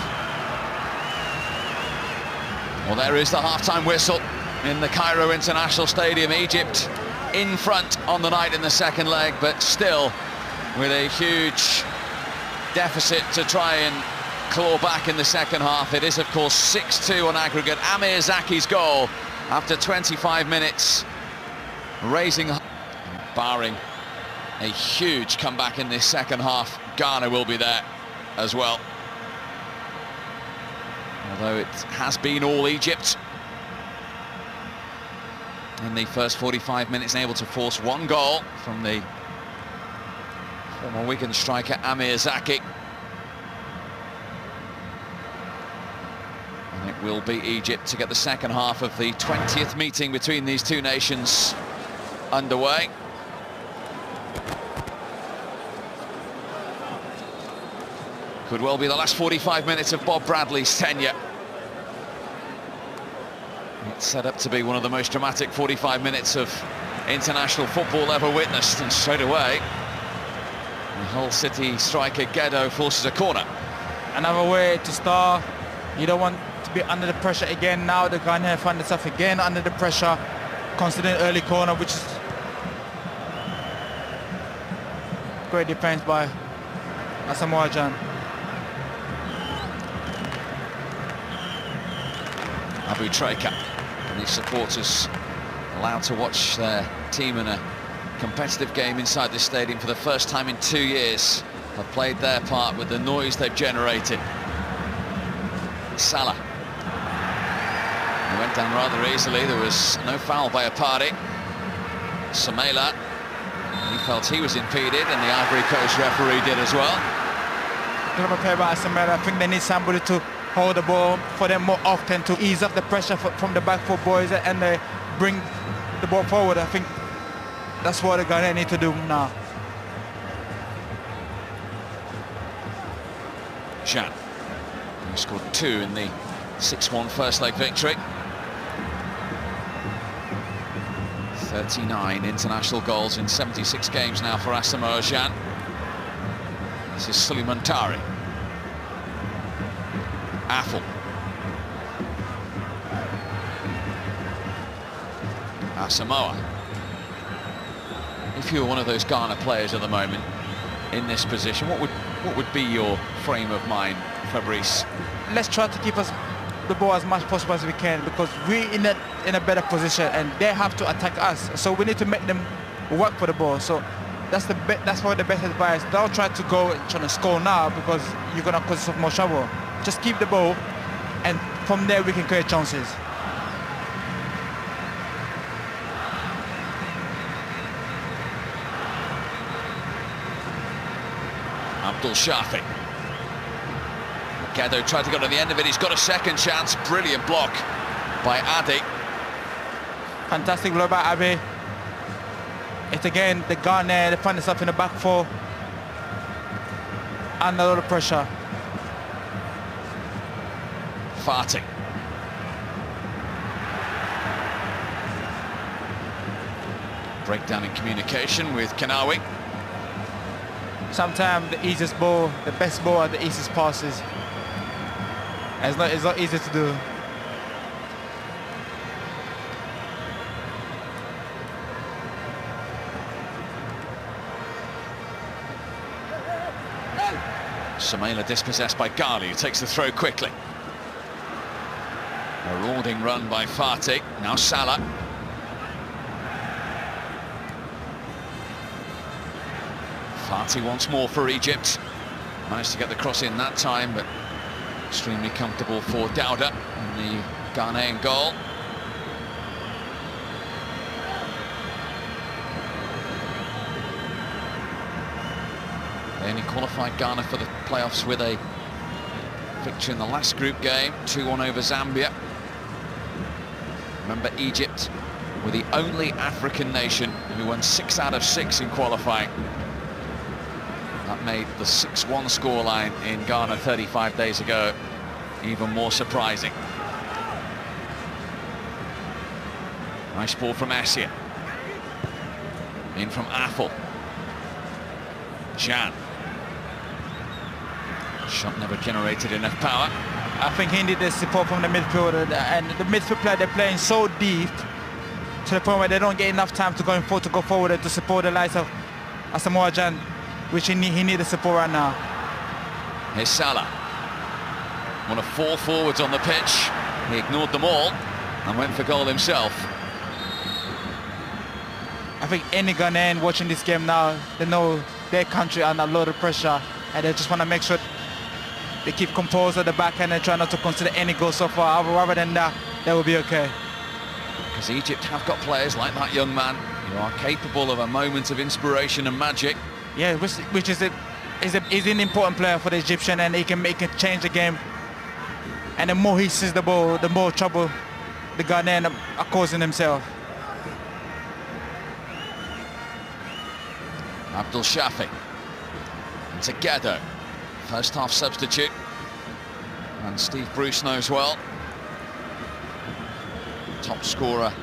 Well, there is the half-time whistle in the Cairo International Stadium. Egypt in front on the night in the second leg, but still with a huge deficit to try and claw back in the second half. It is, of course, 6-2 on aggregate. Amir Zaki's goal after 25 minutes, raising, barring a huge comeback in this second half. Ghana will be there as well, although it has been all Egypt in the first 45 minutes, able to force one goal from the former Wigan striker Amir Zaki. And it will be Egypt to get the second half of the 20th meeting between these two nations underway. Could well be the last 45 minutes of Bob Bradley's tenure. It's set up to be one of the most dramatic 45 minutes of international football ever witnessed, and straight away Hull City striker Ghetto forces a corner. Another way to start. You don't want to be under the pressure again. Now the Ghanaian find themselves again under the pressure, considering early corner, which is great defense by Asamoah Gyan. Abu Treka and his supporters allowed to watch their team in a competitive game inside the stadium for the first time in 2 years. Have played their part with the noise they've generated. Salah. He went down rather easily. There was no foul by Apari. Samela, he felt he was impeded, and the Ivory Coast referee did as well. I think they need somebody to hold the ball for them more often to ease up the pressure from the back four boys, and they bring the ball forward. I think that's what they're gonna need to do now. Gyan, who scored 2 in the 6-1 first leg victory. 39 international goals in 76 games now for Asamoah Gyan. This is Suleiman Tari. Affle. Asamoah. If you were one of those Ghana players at the moment in this position, what would be your frame of mind, Fabrice? Let's try to keep us the ball as much possible as we can, because we're in a better position and they have to attack us. So we need to make them work for the ball. So that's probably the best advice. Don't try to go and try to score now, because you're gonna cause yourself more trouble. Just keep the ball, and from there we can create chances. Abdul Shafi. Gado tried to go to the end of it. He's got a second chance. Brilliant block by Adi. Fantastic block by Adi. It's again the Ghana. They find themselves in the back four under a lot of pressure. Fati. Breakdown in communication with Kanawi. Sometimes the easiest ball, the best ball are the easiest passes. It's not easy to do. Samela dispossessed by Ghali, who takes the throw quickly. A marauding run by Fati. Now Salah. Fati once more for Egypt. Managed to get the cross in that time, but extremely comfortable for Dauda in the Ghanaian goal. They only qualified Ghana for the playoffs with a victory in the last group game, 2-1 over Zambia. Remember, Egypt were the only African nation who won 6 out of 6 in qualifying. That made the 6-1 scoreline in Ghana 35 days ago even more surprising. Nice ball from Assia. In from Affle. Gyan. Shot never generated enough power. I think he needed support from the midfielder, and the midfield player, they're playing so deep to the point where they don't get enough time to go forward and to support the likes of Asamoah Gyan, which he needs support right now. Here's Salah. One of 4 forwards on the pitch. He ignored them all and went for goal himself. I think any Ghanaian watching this game now, they know their country under a lot of pressure, and they just want to make sure they keep composed at the back end and try not to consider any goal so far. Rather than that, they will be okay. Because Egypt have got players like that young man who are capable of a moment of inspiration and magic. Yeah, which is an important player for the Egyptian, and he can change the game. And the more he sees the ball, the more trouble the Ghanaian are causing himself. Abdul Shafi. Into Gado. First half substitute. And Steve Bruce knows well. Top scorer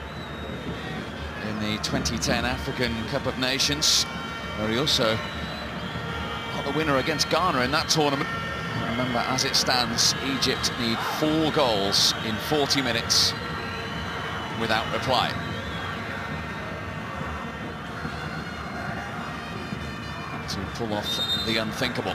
in the 2010 African Cup of Nations, where he also winner against Ghana in that tournament. Remember, as it stands, Egypt need 4 goals in 40 minutes without reply. To pull off the unthinkable.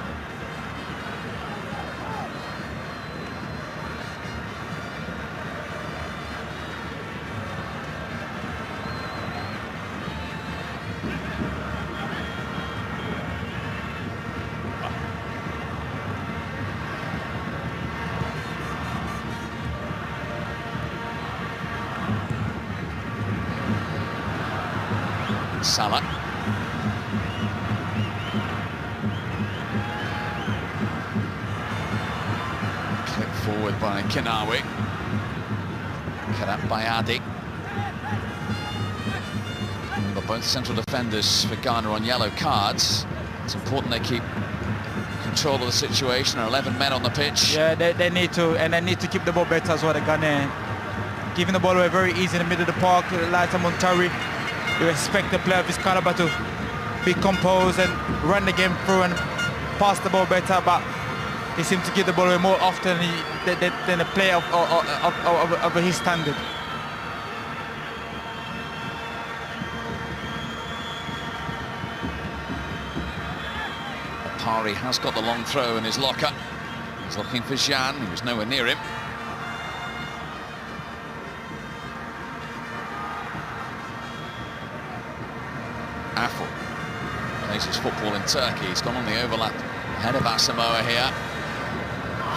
Salah. Clip forward by Kinawi. Cut up by Adi. But both central defenders for Ghana on yellow cards. It's important they keep control of the situation. There are 11 men on the pitch. Yeah, they need to, and they need to keep the ball better as well, the Ghanaian. Giving the ball away very easy in the middle of the park. Lights Montari. You expect the player of his caliber to be composed and run the game through and pass the ball better, but he seems to give the ball away more often than a player of his standard. Pari has got the long throw in his locker. He's looking for Jean, he was nowhere near him. Afro plays his football in Turkey. He's gone on the overlap ahead of Asamoah here.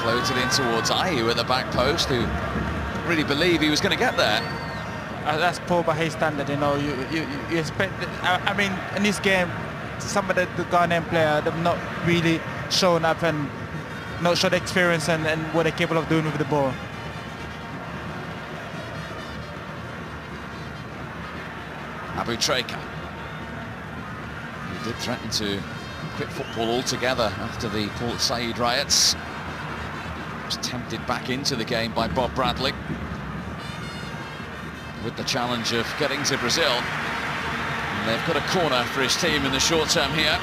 Floated in towards Ayew at the back post, who didn't really believe he was going to get there. That's poor by his standard, you know. You expect, I mean, in this game, some of the Ghanaian players have not really shown up and not shown the experience and what they're capable of doing with the ball. Abu Treka. He did threaten to quit football altogether after the Port Said riots. Was tempted back into the game by Bob Bradley with the challenge of getting to Brazil. And they've got a corner for his team in the short term here.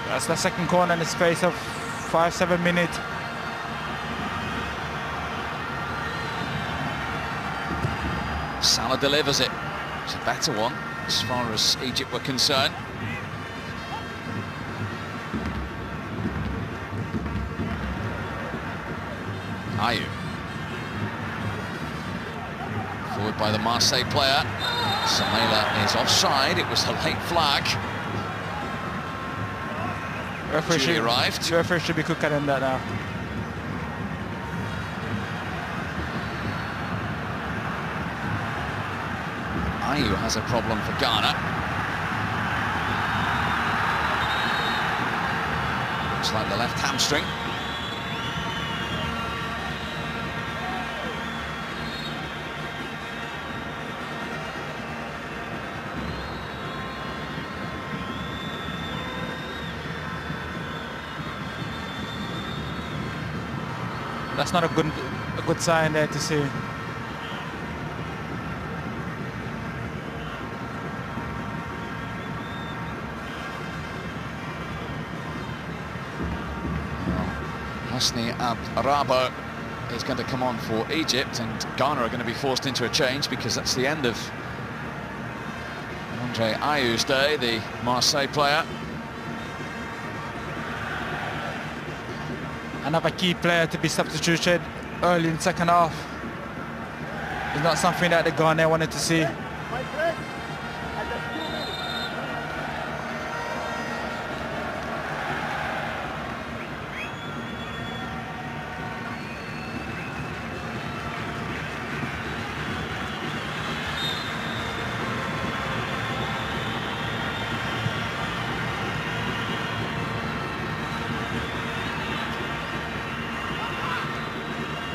That's the second corner in the space of 5-7 minutes. Salah delivers it. It's a better one as far as Egypt were concerned. Ayew. Forward by the Marseille player. Samela is offside. It was a late flag. Referee arrived. The referee should be quicker than that now. Ayew has a problem for Ghana. Looks like the left hamstring. That's not a good sign there to see. Hasni Arabo is going to come on for Egypt, and Ghana are going to be forced into a change because that's the end of Andre Ayew's day, the Marseille player. Another key player to be substituted early in the second half. It's not something that the Ghana wanted to see.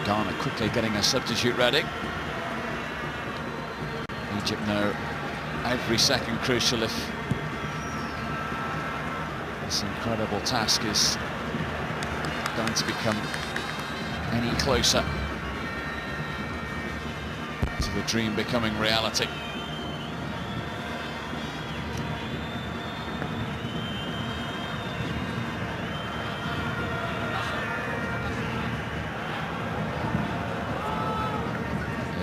Ghana quickly getting a substitute ready. Egypt know every second crucial if this incredible task is going to become any closer to the dream becoming reality.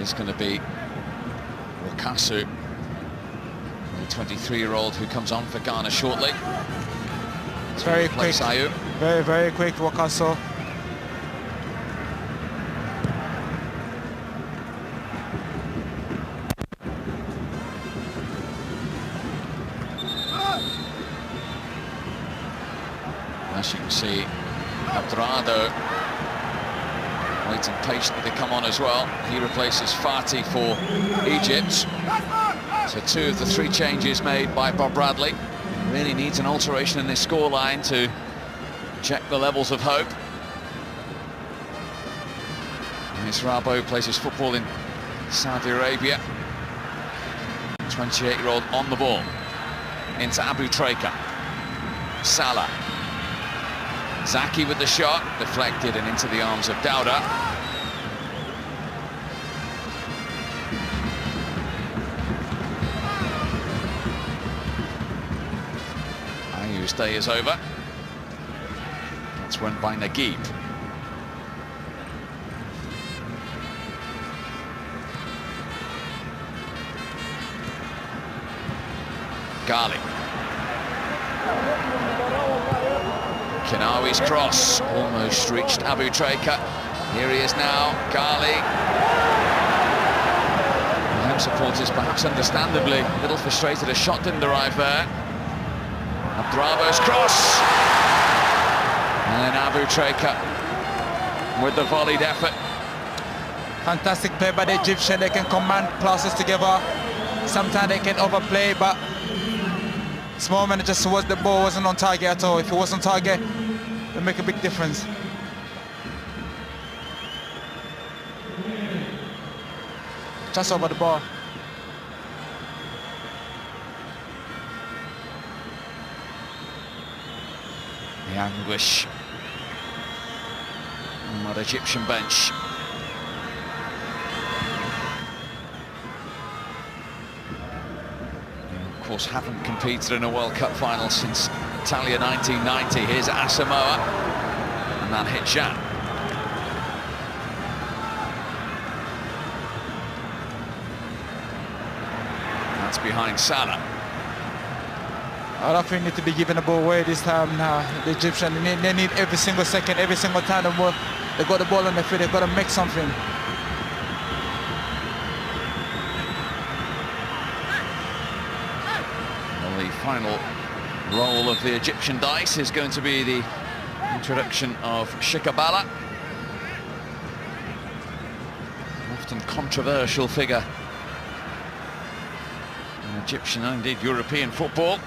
is going to be Wakasu, the 23-year-old who comes on for Ghana shortly. It's very quick. Ayu. Very, very quick, Wakasu. As you can see, Abdrado waiting patiently to come on as well. He replaces Fati for Egypt. So 2 of the 3 changes made by Bob Bradley. Really needs an alteration in this scoreline to check the levels of hope. Misrabo plays his football in Saudi Arabia. 28-year-old on the ball. Into Abu Treka. Salah. Zaki with the shot, deflected and into the arms of Dauda. Ayu's day is over. That's won by Naguib. Ghali. Kinawi's cross almost reached Abu Treka. Here he is now, Ghali. The home supporters, perhaps understandably, a little frustrated. A shot didn't arrive there. Bravo's cross. And then Abu Treka with the volleyed effort. Fantastic play by the Egyptian. They can command classes together. Sometimes they can overplay, but this moment it just was the ball wasn't on target at all. If it was on target, it would make a big difference. Just over the ball. The anguish on that Egyptian bench. Of course, haven't competed in a World Cup final since Italia 1990. Here's Asamoah, and that hit Jean. That's behind Salah. I don't think they need to be giving the ball away this time now. The Egyptians, they need every single second, every single time they got the ball on their feet, they've got to make something. The final roll of the Egyptian dice is going to be the introduction of Shikabala. Often controversial figure in Egyptian and indeed European football.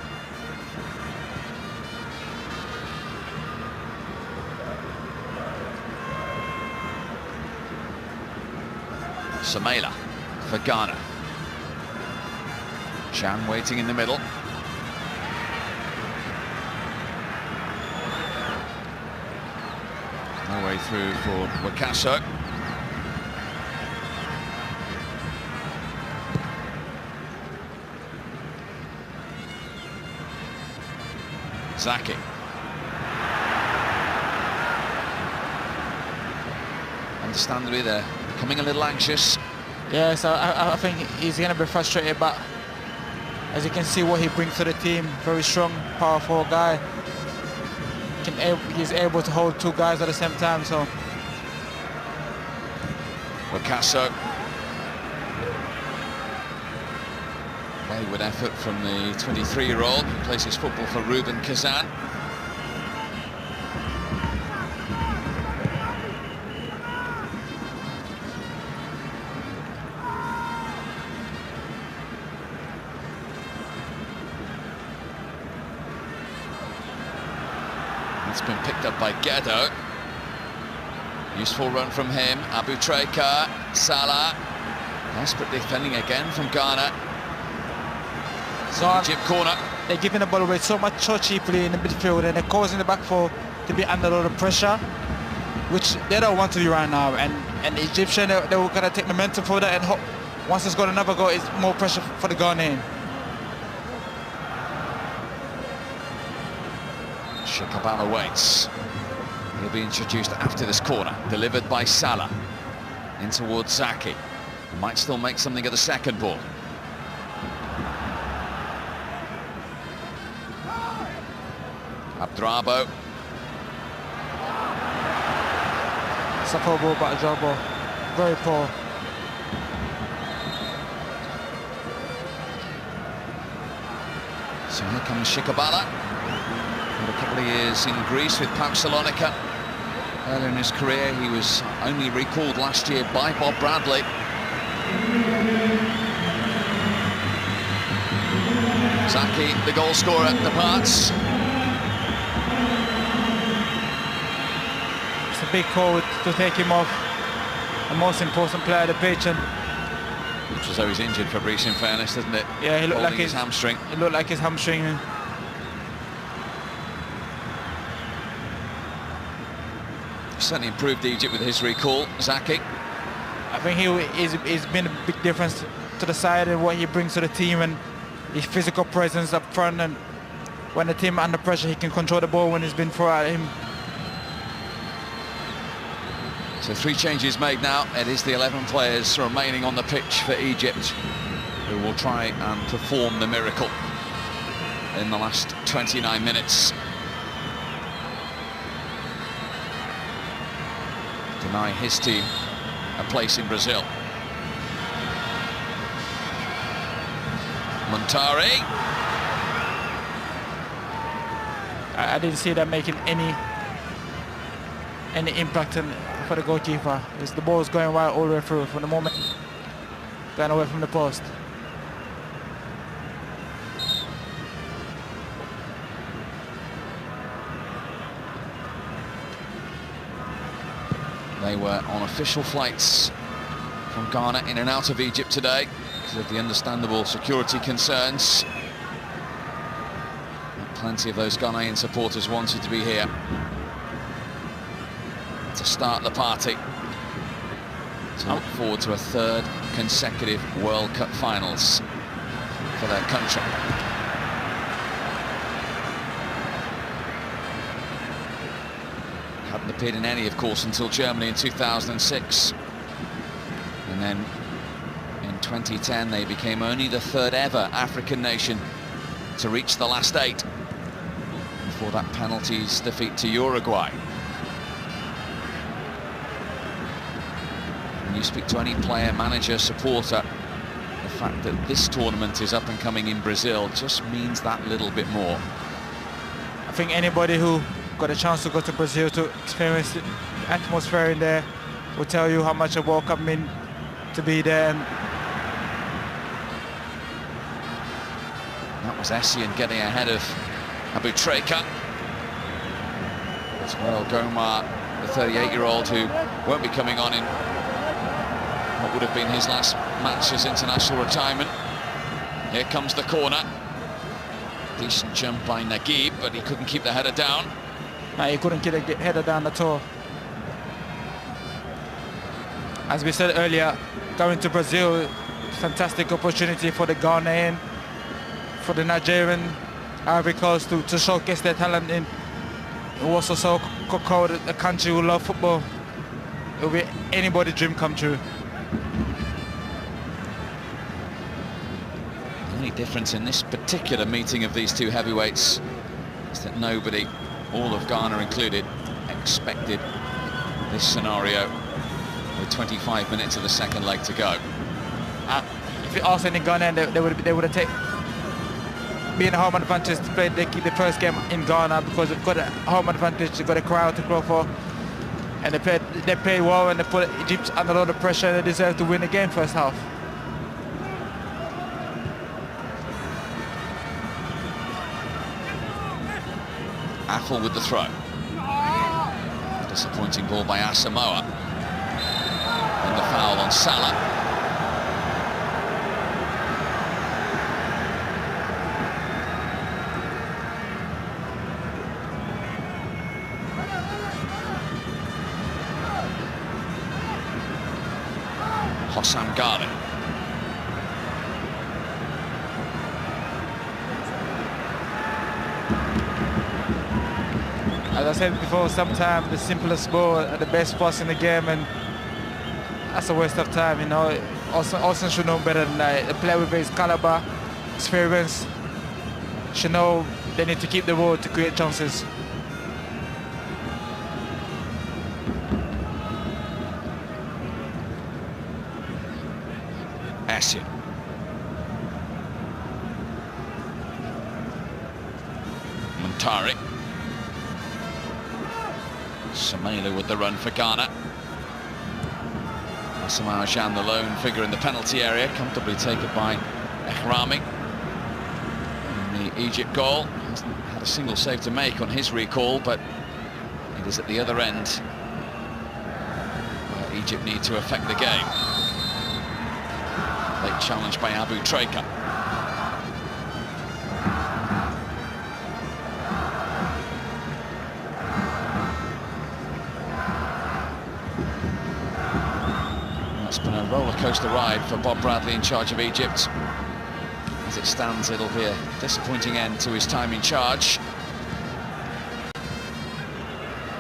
Samela for Ghana. Chan waiting in the middle. No way through for Wakaso. Zaki. Understandably, they're becoming a little anxious. Yes, I think he's going to be frustrated, but as you can see what he brings to the team, very strong, powerful guy. He's able to hold 2 guys at the same time, so. Wakaso. Wayward effort from the 23-year-old who plays his football for Ruben Kazan. It's been picked up by Ghedo. Useful run from him. Abu Treka, Salah. Desperate defending again from Ghana. So Egypt corner. They're giving the ball away so cheaply in the midfield, and they're causing the back four to be under a lot of pressure, which they don't want to do right now. And the Egyptian, they were going to take momentum for that, and once it's got another goal, it's more pressure for the Ghanaian. Shikabala waits. He'll be introduced after this corner, delivered by Salah in towards Zaki. Might still make something of the second ball. Abdrabo. It's a poor ball by Abdrabo. Very poor. So here comes Shikabala. Had a couple of years in Greece with PAOK Salonika. Earlier in his career, he was only recalled last year by Bob Bradley. Zaki, the goal scorer, departs. It's a big call to take him off. The most important player of the pitch. And looks as though he's injured, Fabrice, in fairness, doesn't it? yeah, he looked like his hamstring. It looked like his hamstring. Certainly improved Egypt with his recall, Zaki. I think he's been a big difference to the side and what he brings to the team, and his physical presence up front, and when the team under pressure he can control the ball when it's been thrown at him. So 3 changes made now. It is the 11 players remaining on the pitch for Egypt who will try and perform the miracle in the last 29 minutes. Deny his team a place in Brazil. Montari. I didn't see that making any impact for the goalkeeper. The ball was going right all the way through from the moment going away from the post. They were on official flights from Ghana in and out of Egypt today because of the understandable security concerns. And plenty of those Ghanaian supporters wanted to be here to start the party, to look forward to a 3rd consecutive World Cup finals for their country. Hadn't appeared in any, of course, until Germany in 2006. And then in 2010, they became only the 3rd ever African nation to reach the last 8 before that penalties defeat to Uruguay. When you speak to any player, manager, supporter, the fact that this tournament is up and coming in Brazil just means that little bit more. I think anybody who got a chance to go to Brazil to experience the atmosphere in there will tell you how much a World Cup meant to be there. And that was Essien getting ahead of Abu Treka. As well, Gomar, the 38-year-old who won't be coming on in what would have been his last match as international retirement. Here comes the corner. Decent jump by Naguib, but he couldn't keep the header down. no, he couldn't get the header down at all. As we said earlier, going to Brazil, fantastic opportunity for the Ghanaian, for the Nigerian, Ivory Coast to showcase their talent in also so called a country who love football. It will be anybody's dream come true. The only difference in this particular meeting of these 2 heavyweights is that nobody, all of Ghana included, expected this scenario with 25 minutes of the second leg to go. If you ask any Ghanaian, they would have taken being a home advantage to play the first game in Ghana because they've got a home advantage, they've got a crowd to grow for, and they played well and they put Egypt under a lot of pressure and they deserve to win the game first half. Affle with the throw. Disappointing ball by Asamoah. And the foul on Salah. Hossam Ghaly. As I said before, sometimes the simplest ball are the best pass in the game, and that's a waste of time, you know. Austin should know better than that. A player with his caliber, experience, should know they need to keep the ball to create chances. Asien. Montari. Samela with the run for Ghana. Asamoah Gyan, the lone figure in the penalty area, comfortably taken by Ehrami. And the Egypt goal hasn't had a single save to make on his recall, but it is at the other end where Egypt need to affect the game. Late challenge by Abu Treka. It's been a roller coaster ride for Bob Bradley in charge of Egypt. As it stands, it'll be a disappointing end to his time in charge.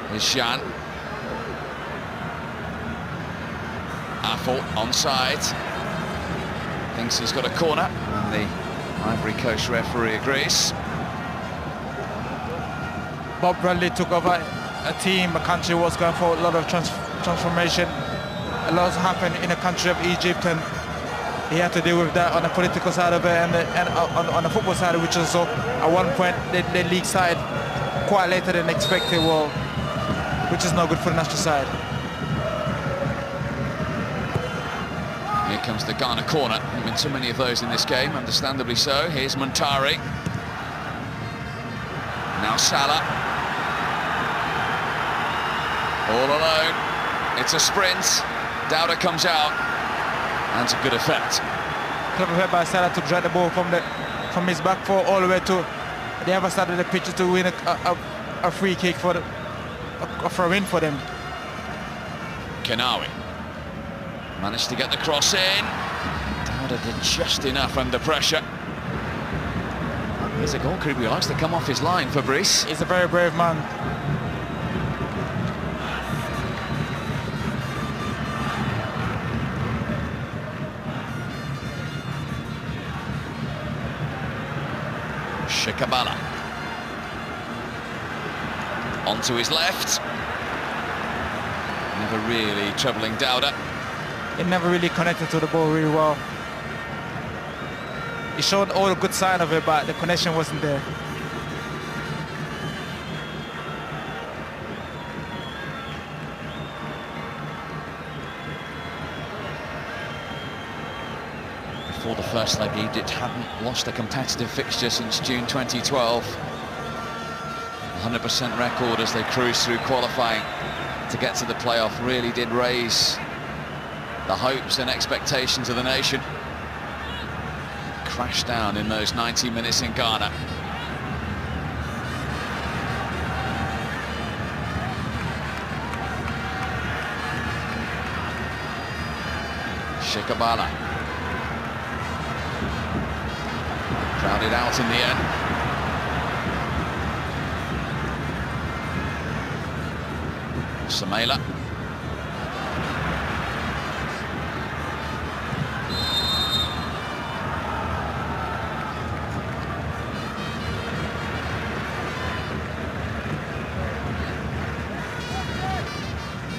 Here's Gyan. Affle onside. Thinks he's got a corner, and the Ivory Coast referee agrees. Bob Bradley took over a team, a country was going for a lot of transformation. A lot happened in the country of Egypt, and he had to deal with that on the political side of it, and on the football side, which also at one point the league side quite later than expected, well, which is not good for the national side. Here comes the Ghana corner. There have been so many of those in this game, understandably so. Here's Montari. Now Salah. All alone. It's a sprint. Dowda comes out, and it's a good effect. Clever effect by Salah to drag the ball from his back foot all the way to the other side of the pitch to win a free kick for a throw-in for them. Kenawi managed to get the cross in. Dowda did just enough under pressure. Here's a goalkeeper who likes to come off his line, Fabrice. He's a very brave man. Shikabala. Onto his left. Never really troubling Dowda. He never really connected to the ball really well. He showed all the good side of it, but the connection wasn't there. Before the first leg, Egypt hadn't lost a competitive fixture since June 2012. 100% record as they cruised through qualifying to get to the playoff really did raise the hopes and expectations of the nation. Crashed down in those 90 minutes in Ghana. Shikabala. Crowded out in the end. Samela.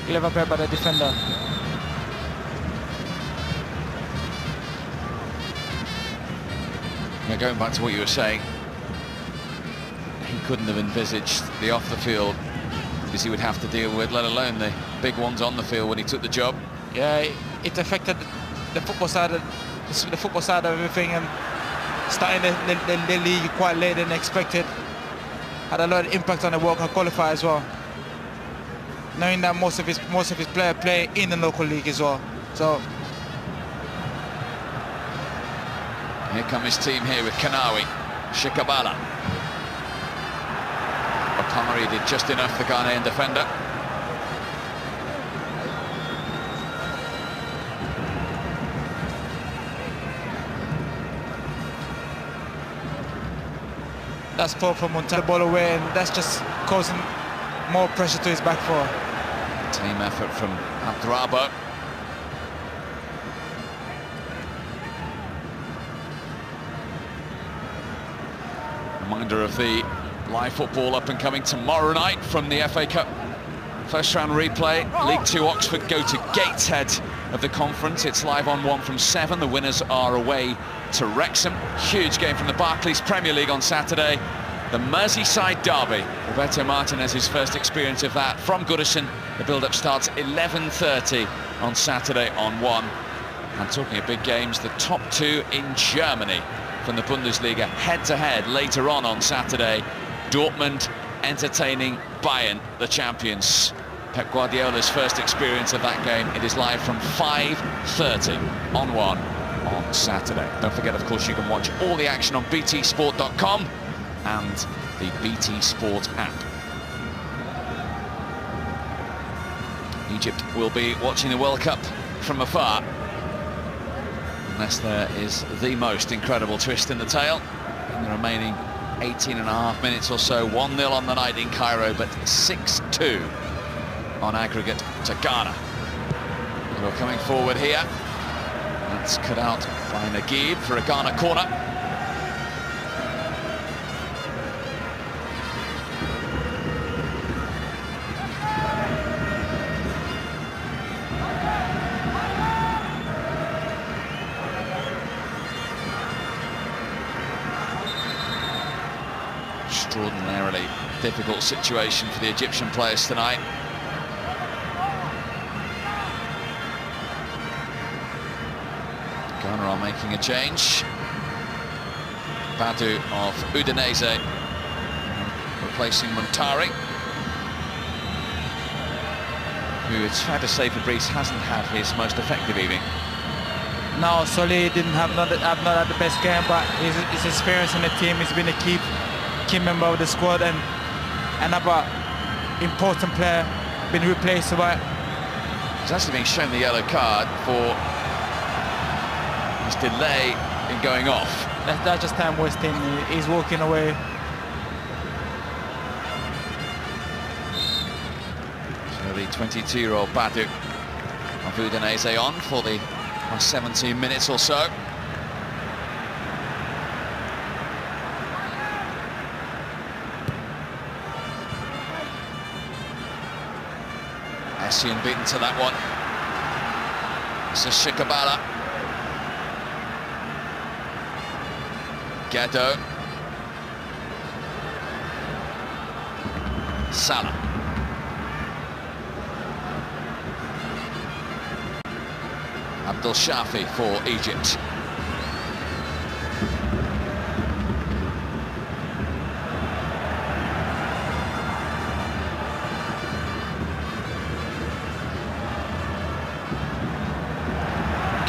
Clever play by the defender. Now going back to what you were saying, he couldn't have envisaged the off the field because he would have to deal with, let alone the big ones on the field when he took the job. Yeah, it affected the football side of everything, and starting the league quite late than expected had a lot of impact on the World Cup qualifier as well. Knowing that most of his players play in the local league as well, so. Here come his team here with Kenawi, Shikabala. Bakari did just enough for Ghanaian defender. That's poor from Montari, the ball away, and that's just causing more pressure to his back four. Team effort from Abdrabo. Reminder of the live football up and coming tomorrow night from the FA Cup first round replay. League 2 Oxford go to Gateshead of the conference. It's live on 1 from 7. The winners are away to Wrexham. Huge game from the Barclays Premier League on Saturday. The Merseyside derby. Roberto Martinez's first experience of that from Goodison. The build-up starts 11:30 on Saturday on 1. And talking of big games, the top 2 in Germany from the Bundesliga head-to-head later on Saturday. Dortmund entertaining Bayern, the champions. Pep Guardiola's first experience of that game. It is live from 5:30 on 1 on Saturday. Don't forget, of course, you can watch all the action on btsport.com and the BT Sport app. Egypt will be watching the World Cup from afar, unless there is the most incredible twist in the tail in the remaining 18.5 minutes or so. 1-0 on the night in Cairo, but 6-2 on aggregate to Ghana. We're coming forward here. That's cut out by Naguib for a Ghana corner. Extraordinarily difficult situation for the Egyptian players tonight. Ghana are making a change. Badu of Udinese replacing Muntari, who, it's fair to say, Fabrice hasn't had his most effective evening. No, Solly didn't have not had the best game, but his experience in the team has been a key member of the squad, and another important player been replaced by. He's actually been shown the yellow card for his delay in going off. That's just time wasting. He's walking away. So the 22-year-old Badu of Udinese on for the last 17 minutes or so. Essien beaten to that one. This is Shikabala. Ghetto. Salah. Abdul Shafi for Egypt.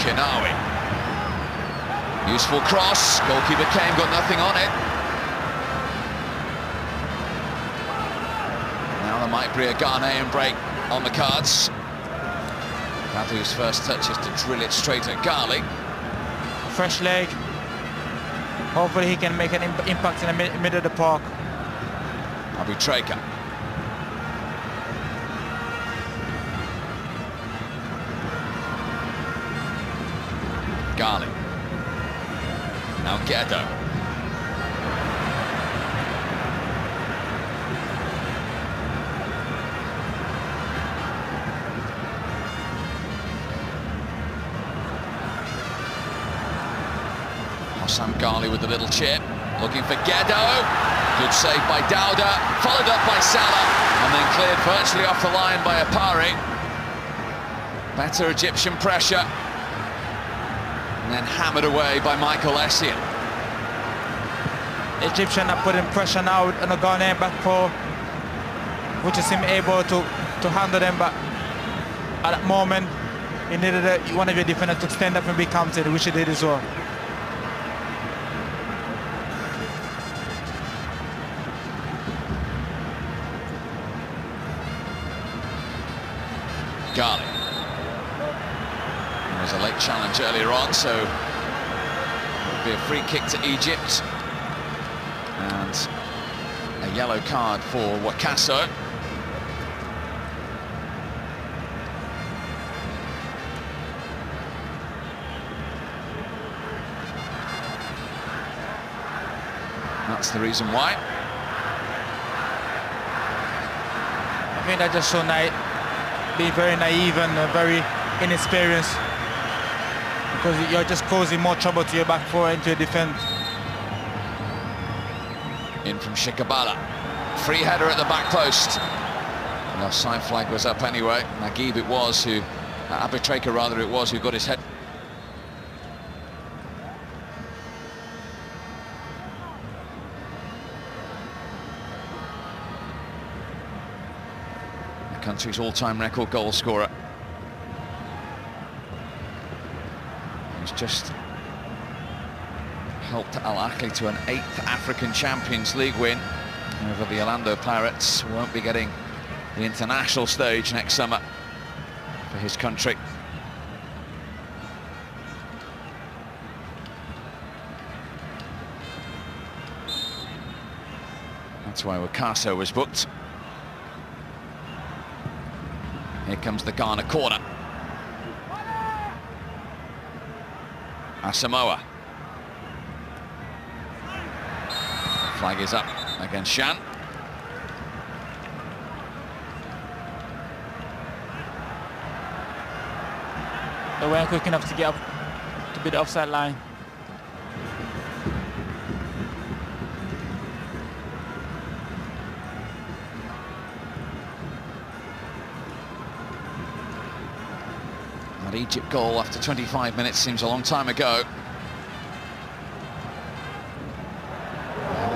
Kenawi. Useful cross. Goalkeeper Kane got nothing on it. Now there might be a Ghanaian break on the cards. Badu's first touch is to drill it straight at Ghali. Fresh leg. Hopefully he can make an impact in the middle of the park. Abu Treka. Ghali. Now Ghetto. Sam Ghali with the little chip, looking for Ghetto. Good save by Dowda, followed up by Salah, and then cleared virtually off the line by Apari. Better Egyptian pressure, and then hammered away by Michael Essien. Egyptian are putting pressure now on the Ghanaian back four, which is him able to handle them, but at that moment he needed one of your defenders to stand up and be counted, which he did as well. Ghali. There was a late challenge earlier on, so it'll be a free kick to Egypt. And a yellow card for Wakaso. That that's the reason why. I think that just show being very naive and very inexperienced, because you're just causing more trouble to your back four and to your defense. In from Shikabala. Free header at the back post. The offside flag was up anyway. Naguib it was who, Abitreka rather it was, who got his head. The country's all-time record goal scorer. He's just helped Al Ahly to an 8th African Champions League win over the Orlando Pirates. Won't be getting the international stage next summer for his country. That's why Wakaso was booked. Here comes the Ghana corner. Asamoah. Flag is up against Shan. They weren't quick enough to get up to be the offside line. That Egypt goal after 25 minutes seems a long time ago.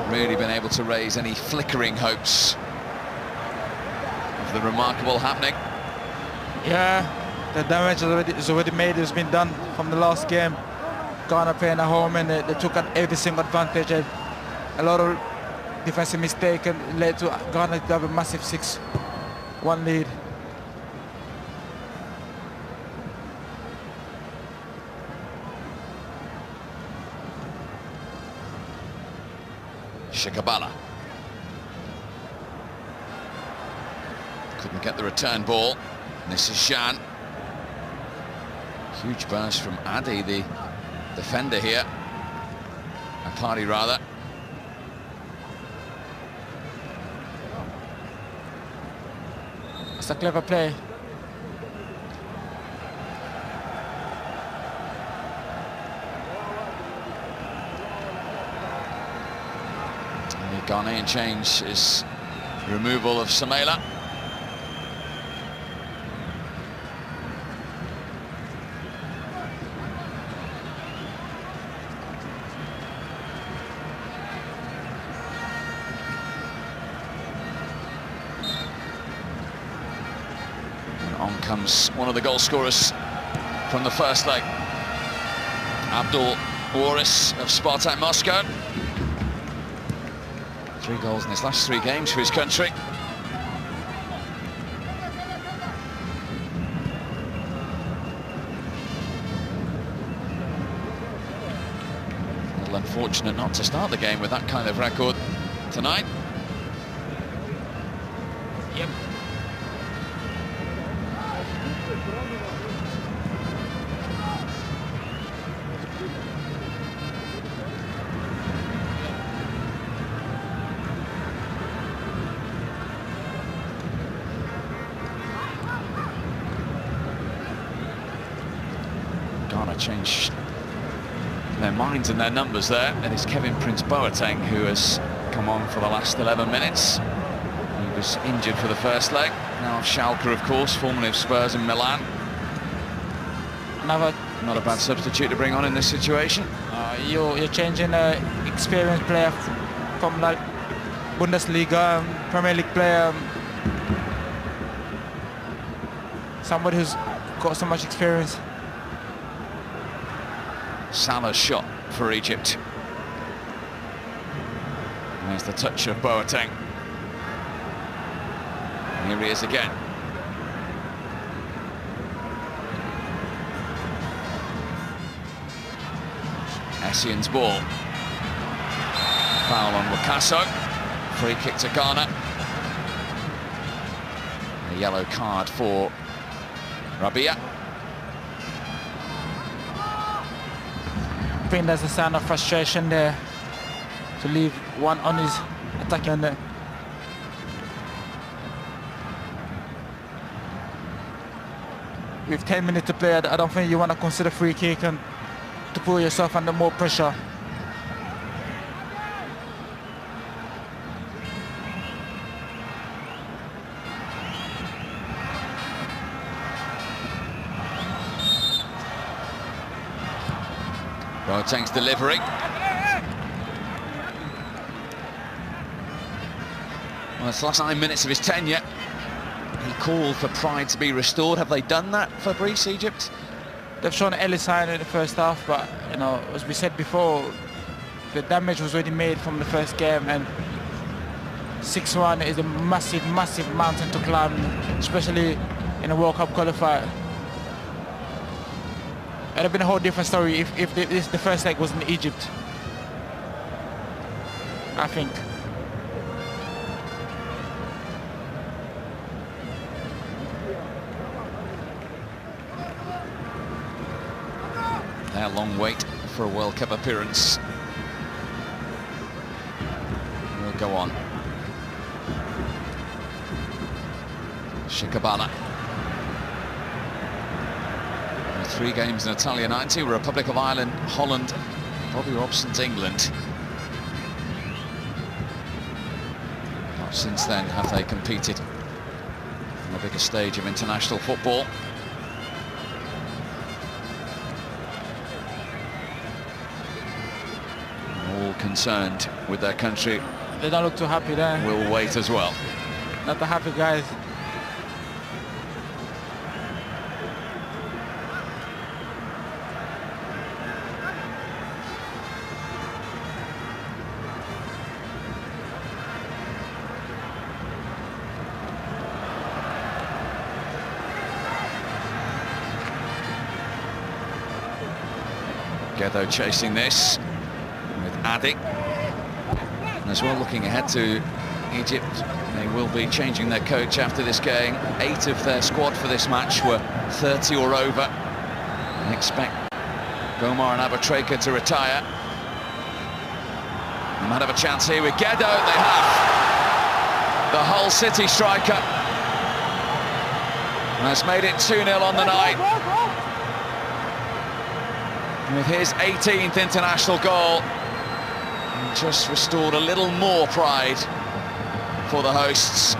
Really been able to raise any flickering hopes of the remarkable happening. Yeah, the damage is already made. It's been done from the last game. Ghana playing at home, and they took every single advantage. And a lot of defensive mistakes and led to Ghana to have a massive 6-1 lead. Shikabala. Couldn't get the return ball. This is Shan. Huge burst from Adi, the defender here. Apari rather. It's a clever play. Ghanaian change is removal of Samela. And on comes one of the goal scorers from the first leg, Abdul Waris of Spartak Moscow. 3 goals in his last 3 games for his country. A little unfortunate not to start the game with that kind of record tonight. Yep. Ghana changed their minds and their numbers there. It is Kevin Prince Boateng who has come on for the last 11 minutes. He was injured for the first leg. Now Schalke, of course, formerly of Spurs in Milan. Not a bad substitute to bring on in this situation. You're changing an experienced player from like Bundesliga, Premier League player, somebody who's got so much experience. Salah's shot for Egypt. And there's the touch of Boateng. And here he is again. Essien's ball. Foul on Wakaso. Free kick to Ghana. A yellow card for Rabia. I think there's a sign of frustration there. to leave one on his attacking end. With 10 minutes to play, I don't think you want to consider free kick and to put yourself under more pressure. Boateng's delivery. Well, it's the last 9 minutes of his tenure. He called for pride to be restored. Have they done that, Fabrice, Egypt? They've shown early sign in the first half, but you know, as we said before, the damage was already made from the first game, and 6-1 is a massive, massive mountain to climb, especially in a World Cup qualifier. It would have been a whole different story if the first leg was in Egypt, I think. Their long wait for a World Cup appearance will go on. Shikabala. 3 games in Italia 90, Republic of Ireland, Holland, Bobby Robson's England. Not since then have they competed on the biggest stage of international football. All concerned with their country. They don't look too happy there. Will wait as well. Not the happy guys. Geddo chasing this with Adik. And as well, looking ahead to Egypt, they will be changing their coach after this game. 8 of their squad for this match were 30 or over. And expect Gomar and Abatreka to retire. They might have a chance here with Geddo. They have. The Hull City striker has made it 2-0 on the night. With his 18th international goal, he just restored a little more pride for the hosts.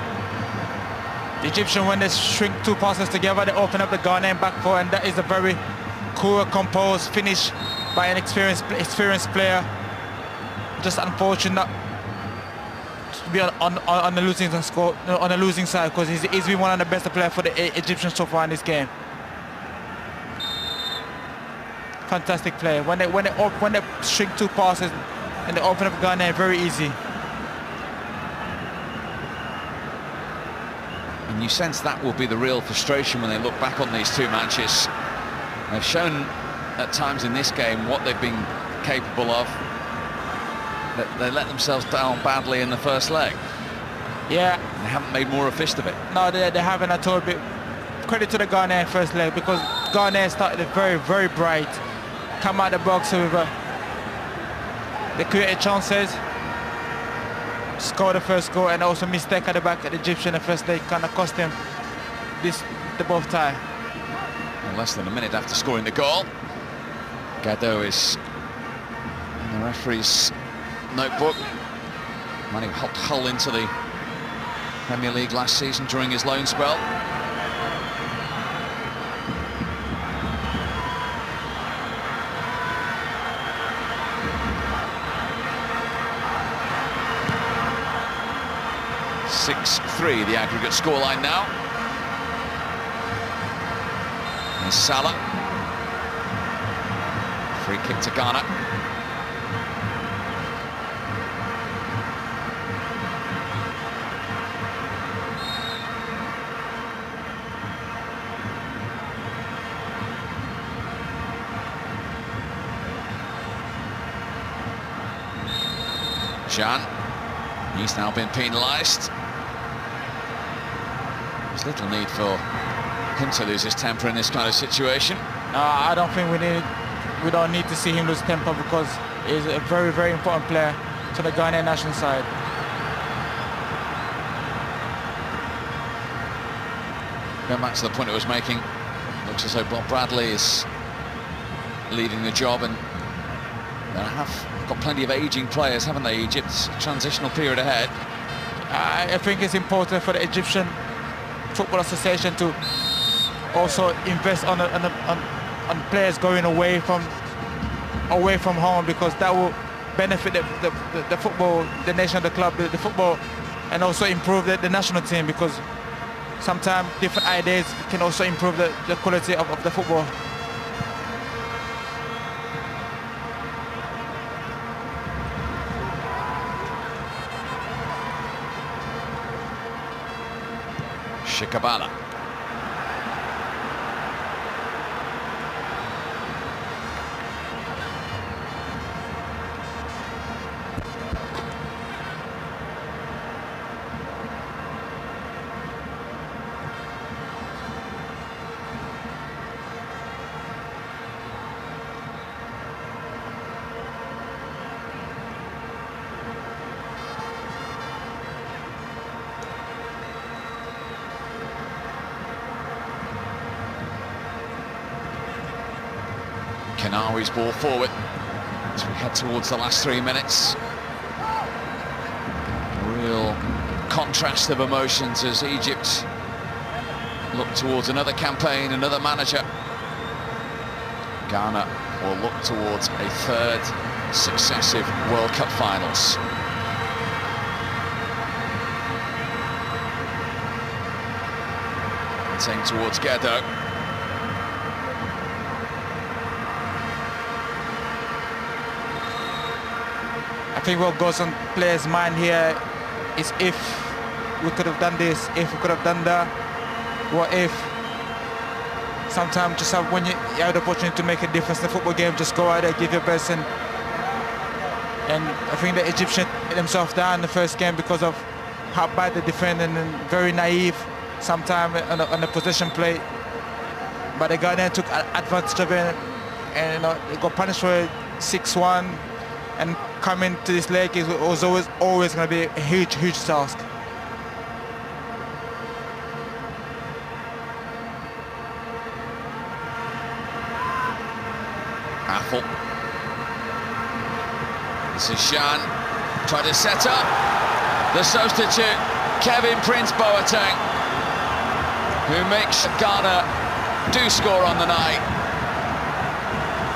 The Egyptian, when they shrink 2 passes together, they open up the Ghanaian back four, and that is a very cool, composed finish by an experienced player. Just unfortunate to be on the losing side, because he's been one of the best players for the Egyptians so far in this game. Fantastic player. When they shrink 2 passes and they open up Ghana, very easy. And you sense that will be the real frustration when they look back on these 2 matches. They've shown at times in this game what they've been capable of. They let themselves down badly in the first leg. Yeah. They haven't made more of a fist of it. No, they haven't at all. But credit to the Ghanaian first leg, because Ghana started very, very bright. Come out the box with they created chances, scored the first goal, and also mistake at the back at the Egyptian the first leg kind of cost them the both tie. Well, less than a minute after scoring the goal, Geddo is in the referee's notebook. Man who helped Hull into the Premier League last season during his loan spell. (6-3) the aggregate scoreline now. There's Salah. Free kick to Ghana. Jan, he's now been penalised. There's little need for him to lose his temper in this kind of situation. I don't think we don't need to see him lose temper, because he's a very, very important player to the Ghanaian national side. Going back to the point I was making, looks as though Bob Bradley is leading the job, and they have got plenty of ageing players, haven't they? Egypt's transitional period ahead. I think it's important for the Egyptian Football Association to also invest on players going away from home, because that will benefit the football, the nation, the club, the football, and also improve the national team, because sometimes different ideas can also improve the quality of the football. Shikabala. Kanawi's ball forward as we head towards the last 3 minutes. A real contrast of emotions as Egypt look towards another campaign, another manager. Ghana will look towards a third successive World Cup finals. Same towards Gedo. I think what goes on players' mind here is, if we could have done this, if we could have done that, what if? Sometimes just when you have the opportunity to make a difference in the football game, just go out there, give your best. And I think the Egyptians let themselves down in the first game because of how bad they defend, and very naive sometimes on the possession play. But the Ghanaians took advantage of it, and they got punished for it 6-1. And coming to this leg was always going to be a huge task. Apple. This is Jean, tried to set up. The substitute, Kevin Prince Boateng, who makes Ghana do score on the night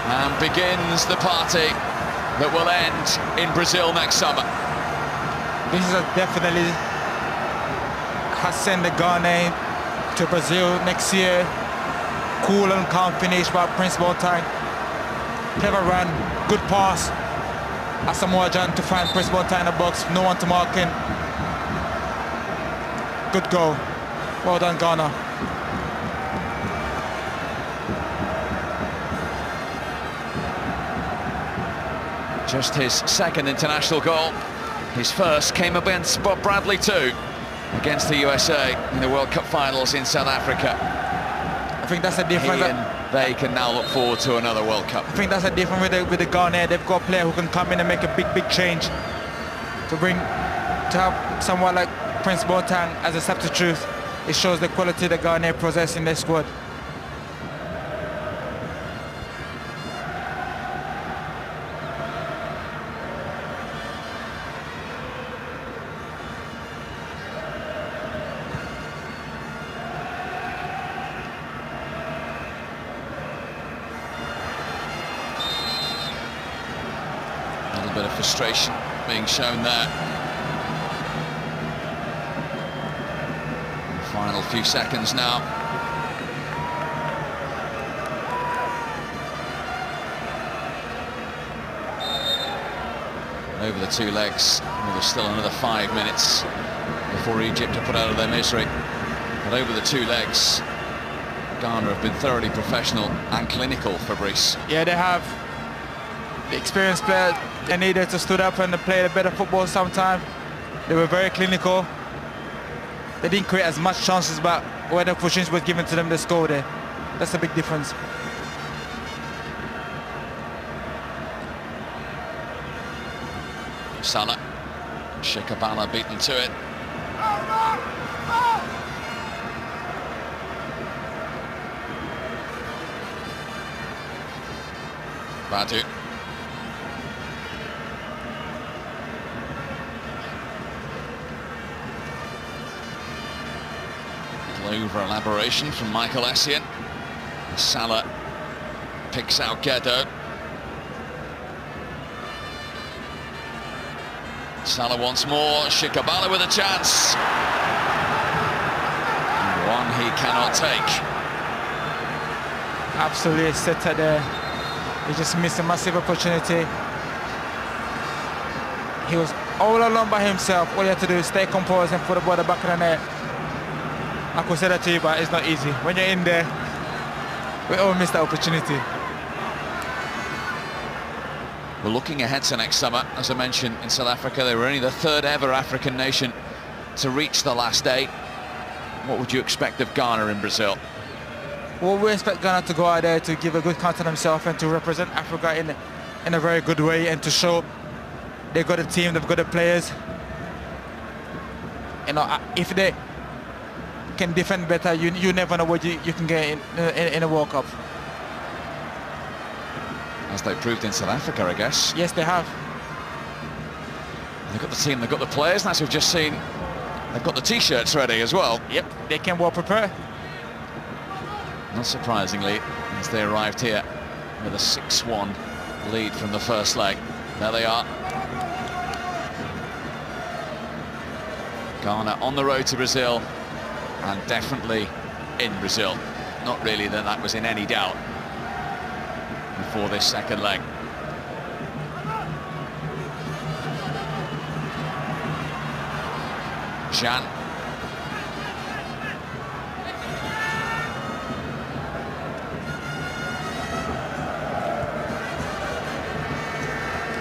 and begins the party that will end in Brazil next summer. This is definitely has sent the Ghana to Brazil next year. Cool and calm finish by Prince Boateng. Clever run, good pass. Asamoah Gyan to find Prince Boateng in the box, no one to mark him. Good goal. Well done, Ghana. Just his second international goal. His first came against Bob Bradley too, against the USA in the World Cup finals in South Africa. I think that's a difference. They can now look forward to another World Cup. I think that's a difference with the Ghana. They've got a player who can come in and make a big change. To have someone like Prince Boateng as a substitute, it shows the quality the Ghana possess in their squad. Bit of frustration being shown there. Final few seconds now. Over the two legs. Well, there's still another 5 minutes before Egypt are put out of their misery. But over the two legs, Ghana have been thoroughly professional and clinical, Fabrice. Yeah, they have. The experienced players, they needed to stood up and play a better football sometimes. They were very clinical. They didn't create as much chances, but when the opportunities were given to them, they scored there. That's a big difference. Salah, Shikabala beaten to it. Badu. Over elaboration from Michael Essien. Salah picks out Ghedo. Salah once more, Shikabala with a chance. One he cannot take. Absolutely set there. He just missed a massive opportunity. He was all alone by himself. All he had to do is stay composed and put the ball at the back of the net. I could say that to you, but it's not easy. When you're in there, we all miss that opportunity. We're looking ahead to next summer. As I mentioned, in South Africa, they were only the third ever African nation to reach the last 8. What would you expect of Ghana in Brazil? Well, we expect Ghana to go out there to give a good count of themselves and to represent Africa in a very good way, and to show they've got a team, they've got the players. You know, if they can defend better, you never know what you can get in a World Cup. As they proved in South Africa, I guess. Yes, they have. They've got the team, they've got the players, and as we've just seen, they've got the T-shirts ready as well. Yep, they can well prepare. Not surprisingly, as they arrived here with a 6-1 lead from the first leg. There they are. Ghana on the road to Brazil, and definitely in Brazil. Not really that was in any doubt before this second leg. Jean.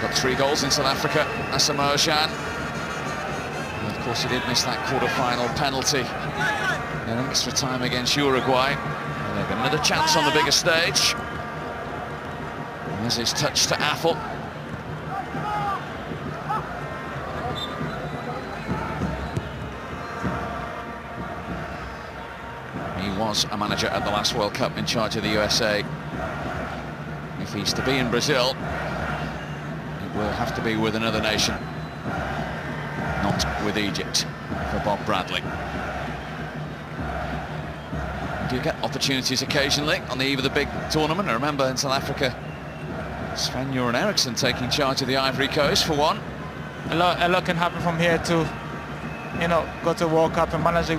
Got 3 goals in South Africa, Asamoah Gyan. And of course he did miss that quarter-final penalty in extra time against Uruguay. And they've got another chance on the bigger stage. And there's his touch to Affle. He was a manager at the last World Cup in charge of the USA. If he's to be in Brazil, it will have to be with another nation, not with Egypt, for Bob Bradley. Do you get opportunities occasionally on the eve of the big tournament? I remember in South Africa, Sven-Göran Eriksson taking charge of the Ivory Coast for one. A lot can happen from here to, you know, go to World Cup and manage to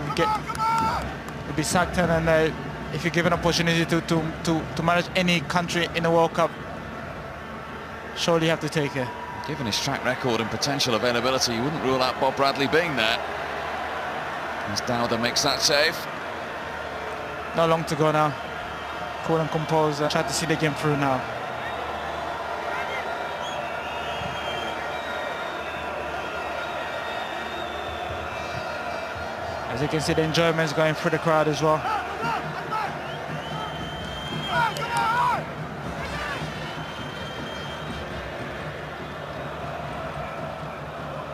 be sacked, and if you're given an opportunity to manage any country in the World Cup, surely you have to take it. Given his track record and potential availability, you wouldn't rule out Bob Bradley being there. As Dowda makes that save. Not long to go now. Cool and composed. Try to see the game through now. As you can see, the enjoyment is going through the crowd as well.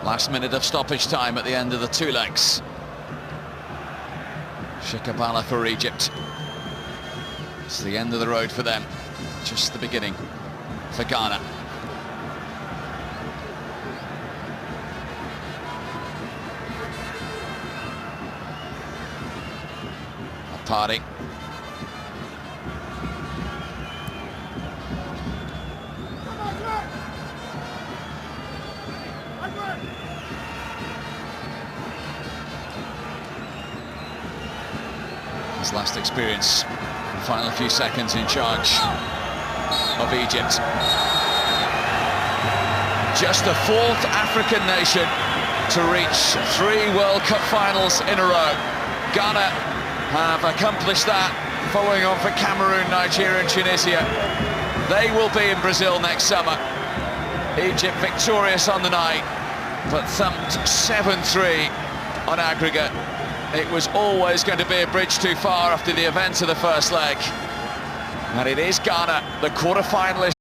Last minute of stoppage time at the end of the 2 legs. Shikabala for Egypt. It's the end of the road for them. Just the beginning for Ghana. Party. His last experience, the final few seconds in charge of Egypt. Just the 4th African nation to reach 3 World Cup finals in a row. Ghana have accomplished that, following on for Cameroon, Nigeria and Tunisia. They will be in Brazil next summer. Egypt victorious on the night, but thumped 7-3 on aggregate. It was always going to be a bridge too far after the events of the first leg. And it is Ghana, the quarter-finalists